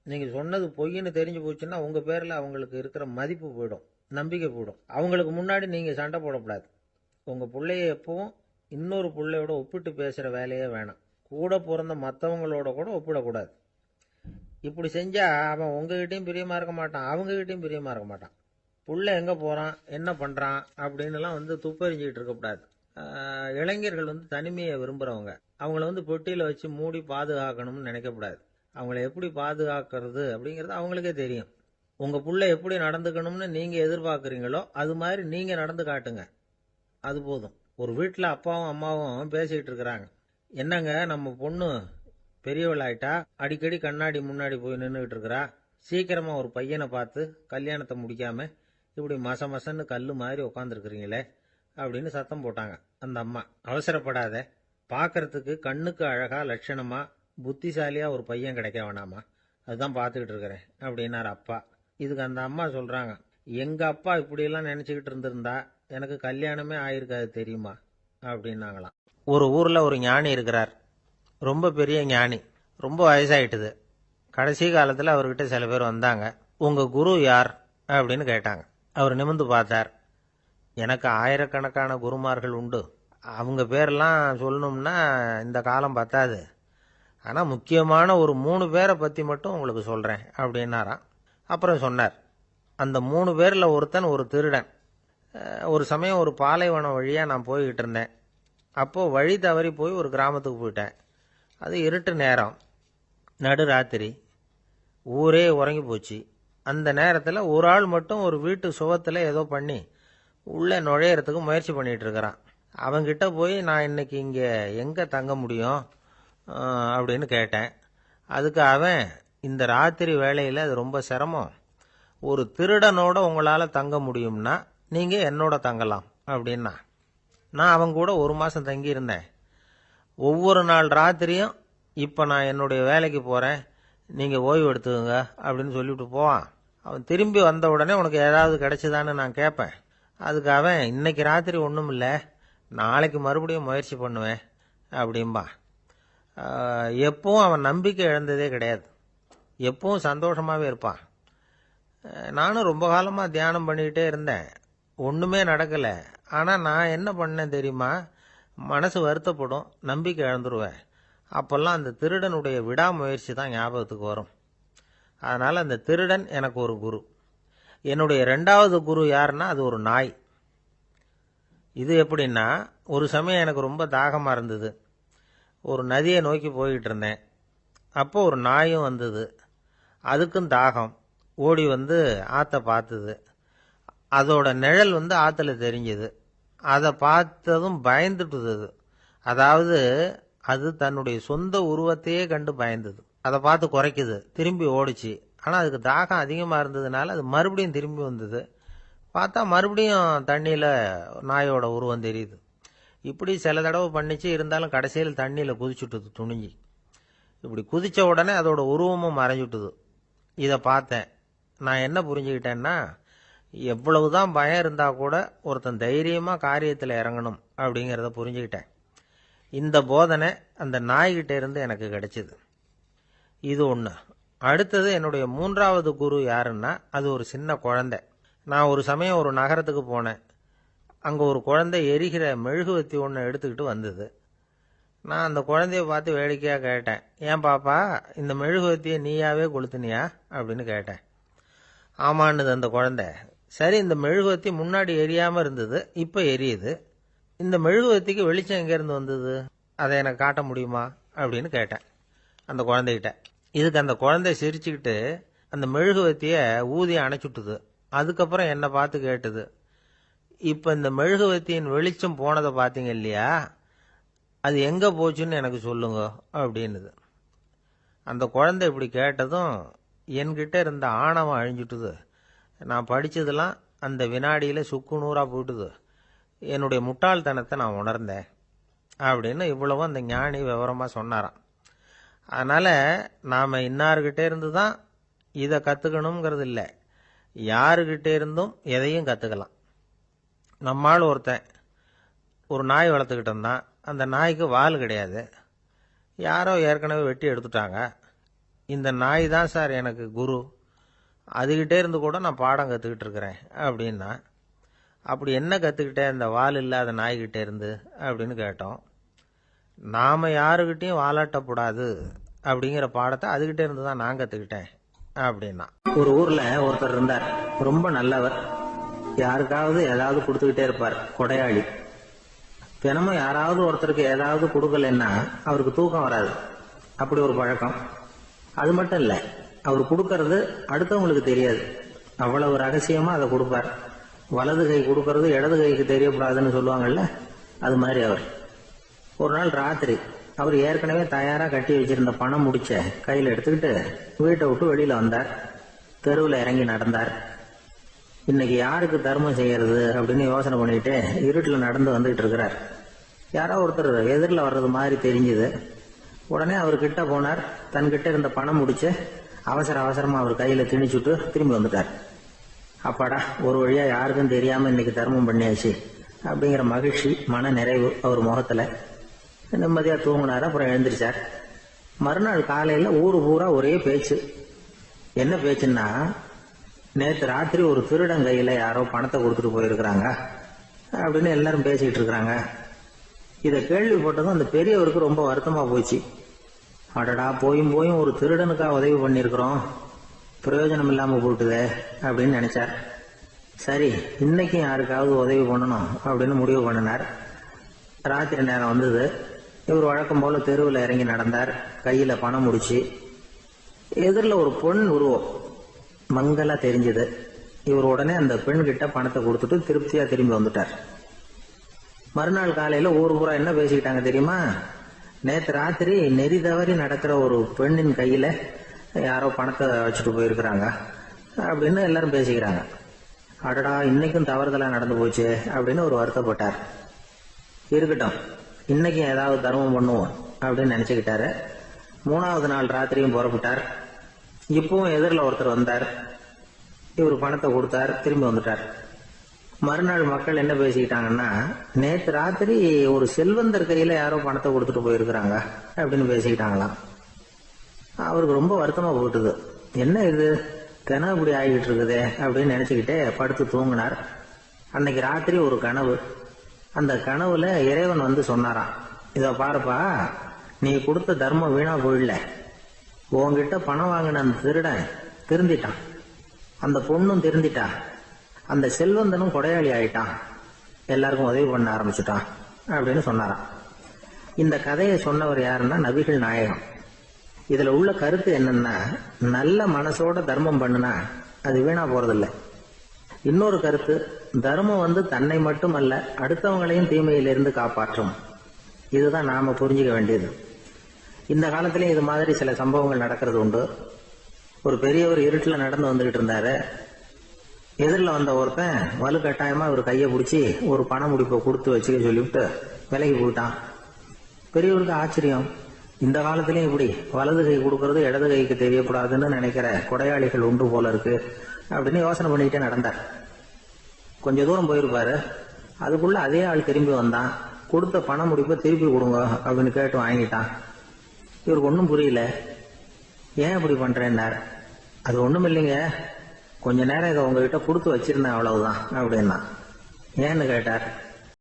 நீங்க சொன்னது பொய்ன்னு தெரிஞ்சு போச்சுன்னா உங்க பேர்ல அவங்களுக்கு இருக்கிற மதிப்பு போயிடும், நம்பிக்கை போயிடும். அவங்களுக்கு முன்னாடி நீங்க சண்டை போடக்கூடாது. உங்க பிள்ளைய எப்பவும் இன்னொரு பிள்ளையோட ஒப்பிட்டு பேசுற வேலையே வேணாம். கூட பிறந்த மற்றவங்களோட கூட ஒப்பிடக்கூடாது. இப்படி செஞ்சா அவன் உங்ககிட்டயும் பிரியமா இருக்க மாட்டான், அவங்ககிட்டயும் பிரியமா இருக்க மாட்டான். புள்ள எங்க போறான், என்ன பண்றான் அப்படின்னுலாம் துப்பறிஞ்சிக்கிட்டு இருக்கக்கூடாது. இளைஞர்கள் தனிமையை விரும்புறவங்க. அவங்கள பொட்டியில வச்சு மூடி பாதுகாக்கணும்னு நினைக்கக்கூடாது. அவங்கள எப்படி பாதுகாக்கிறது அப்படிங்கிறது அவங்களுக்கே தெரியும். உங்க புள்ள எப்படி நடந்துக்கணும்னு நீங்க எதிர்பார்க்குறீங்களோ அது மாதிரி நீங்க நடந்து காட்டுங்க, அது போதும். ஒரு வீட்டில் அப்பாவும் அம்மாவும் பேசிக்கிட்டு இருக்கிறாங்க. என்னங்க, நம்ம பொண்ணு பெரியவளாயிட்டா, அடிக்கடி கண்ணாடி முன்னாடி போய் நின்றுகிட்டு இருக்கிறா, சீக்கிரமா ஒரு பையனை பார்த்து கல்யாணத்தை முடிக்காம இப்படி மசன்னு கல்லு மாதிரி உட்காந்துருக்குறீங்களே அப்படின்னு சத்தம் போட்டாங்க அந்த அம்மா. அவசரப்படாத, பார்க்கறதுக்கு கண்ணுக்கு அழகா லட்சணமா புத்திசாலியா ஒரு பையன் கிடைக்க வேணாமா, அதுதான் பார்த்துக்கிட்டு இருக்கிறேன் அப்படின்னாரு அப்பா. இதுக்கு அந்த அம்மா சொல்றாங்க, எங்க அப்பா இப்படியெல்லாம் நினைச்சுக்கிட்டு இருந்திருந்தா எனக்கு கல்யாணமே ஆயிருக்காது தெரியுமா அப்படின்னாங்களாம். ஒரு ஊர்ல ஒரு ஞானி இருக்கிறார், ரொம்ப பெரிய ஞானி, ரொம்ப வயசாயிட்டுது. கடைசி காலத்தில் அவர்கிட்ட சில பேர் வந்தாங்க. உங்க குரு யார் அப்படின்னு கேட்டாங்க. அவர் நிமிர்ந்து பார்த்தார். எனக்கு ஆயிரக்கணக்கான குருமார்கள் உண்டு, அவங்க பேரெல்லாம் சொல்லணும்னா இந்த காலம் பத்தாது. ஆனால் முக்கியமான ஒரு 3 பேரை பற்றி மட்டும் உங்களுக்கு சொல்கிறேன் அப்படின்னாராம். அப்புறம் சொன்னார், அந்த 3 பேரில் ஒருத்தன் ஒரு திருடன். ஒரு சமயம் ஒரு பாலைவனம் வழியாக நான் போய்கிட்டு இருந்தேன். அப்போது வழி தவறி போய் ஒரு கிராமத்துக்கு போயிட்டேன். அது இருட்டு நேரம், நடுராத்திரி, ஊரே உறங்கி போச்சு. அந்த நேரத்தில் ஒரு ஆள் மட்டும் ஒரு வீட்டு சுவத்தில் ஏதோ பண்ணி உள்ளே நுழையிறதுக்கு முயற்சி பண்ணிகிட்டு இருக்கிறான். அவங்கிட்ட போய் நான் இன்னைக்கு இங்கே எங்கே தங்க முடியும் அப்படின்னு கேட்டேன். அதுக்கு அவன், இந்த ராத்திரி வேளையில் அது ரொம்ப சிரமம், ஒரு திருடனோட உங்களால் தங்க முடியும்னா நீங்கள் என்னோட தங்கலாம் அப்படின்னா. நான் அவங்க கூட 1 மாதம் தங்கியிருந்தேன். ஒவ்வொரு நாள் ராத்திரியும் இப்போ நான் என்னுடைய வேலைக்கு போகிறேன், நீங்கள் ஓய்வு எடுத்துக்கோங்க அப்படின்னு சொல்லிவிட்டு போவான். அவன் திரும்பி வந்த உடனே உனக்கு ஏதாவது கிடைச்சிதான்னு நான் கேட்பேன். அதுக்கு அவன், இன்னைக்கு ராத்திரி ஒன்றும் இல்லை, நாளைக்கு மறுபடியும் முயற்சி பண்ணுவேன் அப்படின்பா. எப்பவும் அவன் நம்பிக்கை இழந்ததே கிடையாது, எப்பவும் சந்தோஷமாகவே இருப்பான். நானும் ரொம்ப காலமாக தியானம் பண்ணிக்கிட்டே இருந்தேன், ஒன்றுமே நடக்கலை. ஆனால் நான் என்ன பண்ணேன் தெரியுமா, மனசு வருத்தப்படும், நம்பிக்கை இழந்துருவேன். அப்போல்லாம் அந்த திருடனுடைய விடாமுயற்சி தான் ஞாபகத்துக்கு வரும். அதனால் அந்த திருடன் எனக்கு ஒரு குரு. என்னுடைய 2வது குரு யாருன்னா அது ஒரு நாய். இது எப்படின்னா, ஒரு சமயம் எனக்கு ரொம்ப தாகமாக இருந்தது. ஒரு நதியை நோக்கி போய்கிட்டு இருந்தேன். அப்போ ஒரு நாயும் வந்தது. அதுக்கும் தாகம். ஓடி வந்து ஆற்றை பார்த்தது. அதோட நிழல் வந்து ஆற்றுல தெரிஞ்சுது. அதை பார்த்ததும் பயந்துட்டுது. அதாவது அது தன்னுடைய சொந்த உருவத்தையே கண்டு பயந்தது. அதை பார்த்து குறைக்குது, திரும்பி ஓடிச்சு. ஆனால் அதுக்கு தாகம் அதிகமாக இருந்ததுனால அது மறுபடியும் திரும்பி வந்தது. பார்த்தா மறுபடியும் தண்ணியில் நாயோட உருவம் தெரியுது. இப்படி சில தடவை பண்ணிச்சு. இருந்தாலும் கடைசியில் தண்ணியில் குதிச்சுட்டுது துணிஞ்சி. இப்படி குதித்த உடனே அதோட உருவமும் மறைஞ்சுட்டுது. இதை பார்த்தேன். நான் என்ன புரிஞ்சுக்கிட்டேன்னா, எவ்வளவுதான் பயம் இருந்தால் கூட ஒருத்தன் தைரியமாக காரியத்தில் இறங்கணும் அப்படிங்கிறத புரிஞ்சுக்கிட்டேன். இந்த போதனை அந்த நாய்கிட்ட இருந்து எனக்கு கிடைச்சிது. இது ஒன்று. அடுத்தது என்னுடைய 3வது குரு யாருன்னா அது ஒரு சின்ன குழந்தை. நான் ஒரு சமயம் ஒரு நகரத்துக்கு போனேன். அங்கே ஒரு குழந்தை எரிகிற மெழுகுவத்தி ஒன்று எடுத்துக்கிட்டு வந்தது. நான் அந்த குழந்தைய பார்த்து வேடிக்கையாக கேட்டேன், ஏன் பாப்பா, இந்த மெழுகுவத்தியை நீயாவே கொளுத்துனியா அப்படின்னு கேட்டேன். ஆமான்னுது அந்த குழந்தை. சரி, இந்த மெழுகுவத்தி முன்னாடி எரியாமல் இருந்தது, இப்போ எரியுது. இந்த மெழுகுவத்திக்கு வெளிச்சம் எங்கேருந்து வந்தது, அதை எனக்கு காட்ட முடியுமா அப்படின்னு கேட்டேன் அந்த குழந்தைகிட்ட. இதுக்கு அந்த குழந்தை சிரிச்சுக்கிட்டு அந்த மெழுகுவத்தியை ஊதி அணைச்சுட்டுது. அதுக்கப்புறம் என்னை பார்த்து கேட்டுது, இப்போ இந்த மெழுகுவத்தியின் வெளிச்சம் போனதை பார்த்தீங்க இல்லையா, அது எங்கே போச்சுன்னு எனக்கு சொல்லுங்க அப்படின்னுது. அந்த குழந்தை இப்படி கேட்டதும் என்கிட்ட இருந்த ஆணவம் அழிஞ்சுட்டுது. நான் படித்ததெல்லாம் அந்த வினாடியில் சுக்கு நூறாக போயிட்டுது. என்னுடைய முட்டாள்தனத்தை நான் உணர்ந்தேன் அப்படின்னு இவ்வளவும் அந்த ஞானி விவரமாக சொன்னாராம். அதனால் நாம் இன்னார்கிட்டே இருந்து தான் இதை கற்றுக்கணுங்கிறது இல்லை, யாருக்கிட்டே இருந்தும் எதையும் கற்றுக்கலாம். நம்மால் ஒருத்தன் ஒரு நாய் வளர்த்துக்கிட்டு இருந்தான். அந்த நாய்க்கு வால் கிடையாது. யாரோ ஏற்கனவே வெட்டி எடுத்துட்டாங்க. இந்த நாய் தான் சார் எனக்கு குரு, அதுகிட்டே இருந்து கூட நான் பாடம் கற்றுக்கிட்டு இருக்கிறேன் அப்படின்னா. அப்படி என்ன கற்றுக்கிட்டேன் இந்த வால் இல்லாத நாய்கிட்டே இருந்து அப்படின்னு கேட்டோம். நாம் யாருக்கிட்டையும் வாலாட்டக்கூடாது அப்படிங்கிற பாடத்தை அதுகிட்டே இருந்து தான் நான் கற்றுக்கிட்டேன் அப்படின்னா. ஒரு ஊரில் ஒருத்தர் இருந்தார், ரொம்ப நல்லவர். யாருக்காவது ஏதாவது கொடுத்துக்கிட்டே இருப்பார், கொடையாளி. தினமும் யாராவது ஒருத்தருக்கு ஏதாவது கொடுக்கலன்னா அவருக்கு தூக்கம் வராது. அப்படி ஒரு பழக்கம். அது மட்டும் இல்லை, அவர் கொடுக்கறது அடுத்தவங்களுக்கு தெரியாது, அவ்வளவு ரகசியமாக அதை கொடுப்பார். வலது கை கொடுக்கறது இடது கைக்கு தெரியக்கூடாதுன்னு சொல்லுவாங்கல்ல, அது மாதிரி அவர். ஒரு நாள் ராத்திரி அவர் ஏற்கனவே தயாராக கட்டி வச்சிருந்த பணம் முடிச்ச கையில் எடுத்துக்கிட்டு வீட்டை விட்டு வெளியில் வந்தார். தெருவில் இறங்கி நடந்தார். இன்னைக்கு யாருக்கு தர்மம் செய்யறது அப்படின்னு யோசனை பண்ணிட்டு இருட்டில் நடந்து வந்துகிட்டு இருக்கிறார். யாரோ ஒருத்தர் எதிரில் வர்றது மாதிரி தெரிஞ்சுது. உடனே அவர் கிட்ட போனார். தன்கிட்ட இருந்த பணம் முடிச்சு அவசரமா அவர் கையில் திணிச்சுட்டு திரும்பி வந்துட்டார். அப்பாடா, ஒரு வழியா யாருக்கும் தெரியாம இன்னைக்கு தர்மம் பண்ணியாச்சு அப்படிங்கிற மகிழ்ச்சி, மன நிறைவு அவர் முகத்துல. நிம்மதியா தூங்கினார். அப்புறம் எழுந்திரிச்சார். மறுநாள் காலையில ஊரு பூரா ஒரே பேச்சு. என்ன பேச்சுன்னா, நேற்று ராத்திரி ஒரு திருடன் கையில யாரோ பணத்தை கொடுத்துட்டு போயிருக்கிறாங்க அப்படின்னு எல்லாரும் பேசிக்கிட்டு இருக்கிறாங்க. இதை கேள்விப்பட்டதும் அந்த பெரியவருக்கு ரொம்ப வருத்தமா போச்சு. அடடா, போயும் போயும் ஒரு திருடனுக்கா உதவி பண்ணியிருக்கிறோம், பிரயோஜனம் இல்லாம போட்டுதே அப்படின்னு நினைச்சார். சரி, இன்னைக்கும் யாருக்காவது உதவி பண்ணணும் அப்படின்னு முடிவு பண்ணினார். ராத்திரி நேரம் வந்தது. இவர் வழக்கம் போல தெருவில் இறங்கி நடந்தார். கையில பணம் முடிச்சு. எதிரில் ஒரு பெண் உருவம் மங்கலா தெரிஞ்சது. இவர் உடனே அந்த பெண் கிட்ட பணத்தை கொடுத்துட்டு திருப்தியா திரும்பி வந்துட்டார். மறுநாள் காலையில ஊர் பூரா என்ன பேசிக்கிட்டாங்க தெரியுமா? நேற்று ராத்திரி நெறி தவறி நடக்கிற ஒரு பெண்ணின் கையில யாரோ பணத்தை வச்சுட்டு போயிருக்கிறாங்க அப்படின்னு எல்லாரும் பேசிக்கிறாங்க. அடடா, இன்னைக்கும் தவறுதலா நடந்து போச்சு அப்படின்னு ஒரு வருத்தப்பட்டார். இருக்கட்டும், இன்னைக்கும் ஏதாவது தர்மம் பண்ணுவோம் அப்படின்னு நினைச்சுக்கிட்டாரு. 3வது நாள் ராத்திரியும் புறப்பட்டார். இப்பவும் எதிரில் ஒருத்தர் வந்தார். இவர் பணத்தை கொடுத்தார், திரும்பி வந்துட்டார். மறுநாள் மக்கள் என்ன பேசிக்கிட்டாங்கன்னா, நேற்று ராத்திரி ஒரு செல்வந்தர் கையில யாரோ பணத்தை கொடுத்துட்டு போயிருக்கிறாங்க அப்படின்னு பேசிக்கிட்டாங்களாம். அவருக்கு ரொம்ப வருத்தமா போட்டுது. என்ன இது, கனவு இப்படி ஆகிட்டு இருக்குதே அப்படின்னு நினைச்சுக்கிட்டே படுத்து தூங்கினார். அன்னைக்கு ராத்திரி ஒரு கனவு. அந்த கனவுல இறைவன் வந்து சொன்னாராம், இத பாருப்பா, நீ கொடுத்த தர்மம் வீணா போயிடல. உன்கிட்ட பணம் வாங்கின அந்த திருடன் திருந்திட்டான், அந்த பொண்ணும் திருந்திட்டா, அந்த செல்வந்தனும் கொடையாளி ஆயிட்டான், எல்லாருக்கும் உதவி பண்ண ஆரம்பிச்சுட்டான் அப்படின்னு சொன்னாராம். இந்த கதையை சொன்னவர் யாருன்னா நபிகள் நாயகம். இதுல உள்ள கருத்து என்னன்னா, நல்ல மனசோட தர்மம் பண்ணுனா அது வீணா போறதில்லை. இன்னொரு கருத்து, தர்மம் வந்து தன்னை மட்டுமல்ல அடுத்தவங்களையும் தீமையிலிருந்து காப்பாற்றும். இதுதான் நாம புரிஞ்சுக்க வேண்டியது. இந்த காலத்திலயும் இது மாதிரி சில சம்பவங்கள் நடக்கிறது உண்டு. ஒரு பெரியவர் இருட்டில் நடந்து வந்துகிட்டு இருந்தாரு. எதிரில் வந்த ஒருத்தன் வலுக்கட்டாயமா ஒரு கையை பிடிச்சி ஒரு பண முடிப்பை கொடுத்து வச்சுக்க சொல்லிவிட்டு விலகி போயிட்டான். பெரியவருக்கு ஆச்சரியம், இந்த காலத்திலயும் இப்படி வலது கை கொடுக்கறது இடது கைக்கு தெரியக்கூடாதுன்னு நினைக்கிற கொடையாளிகள் உண்டு போல இருக்கு அப்படின்னு யோசனை பண்ணிக்கிட்டே நடந்தார். கொஞ்ச தூரம் போயிருப்பாரு. அதுக்குள்ள அதே ஆள் திரும்பி வந்தான். கொடுத்த பண முடிப்பை திருப்பி கொடுங்க அப்படின்னு கேட்டு வாங்கிட்டான். இவருக்கு ஒன்றும் புரியல. ஏன் இப்படி பண்றேன்னார். அது ஒண்ணும் இல்லைங்க, கொஞ்ச நேரம் இதை உங்ககிட்ட கொடுத்து வச்சிருந்தேன், அவ்வளவுதான் அப்படின்னா. ஏன்னு கேட்டார்.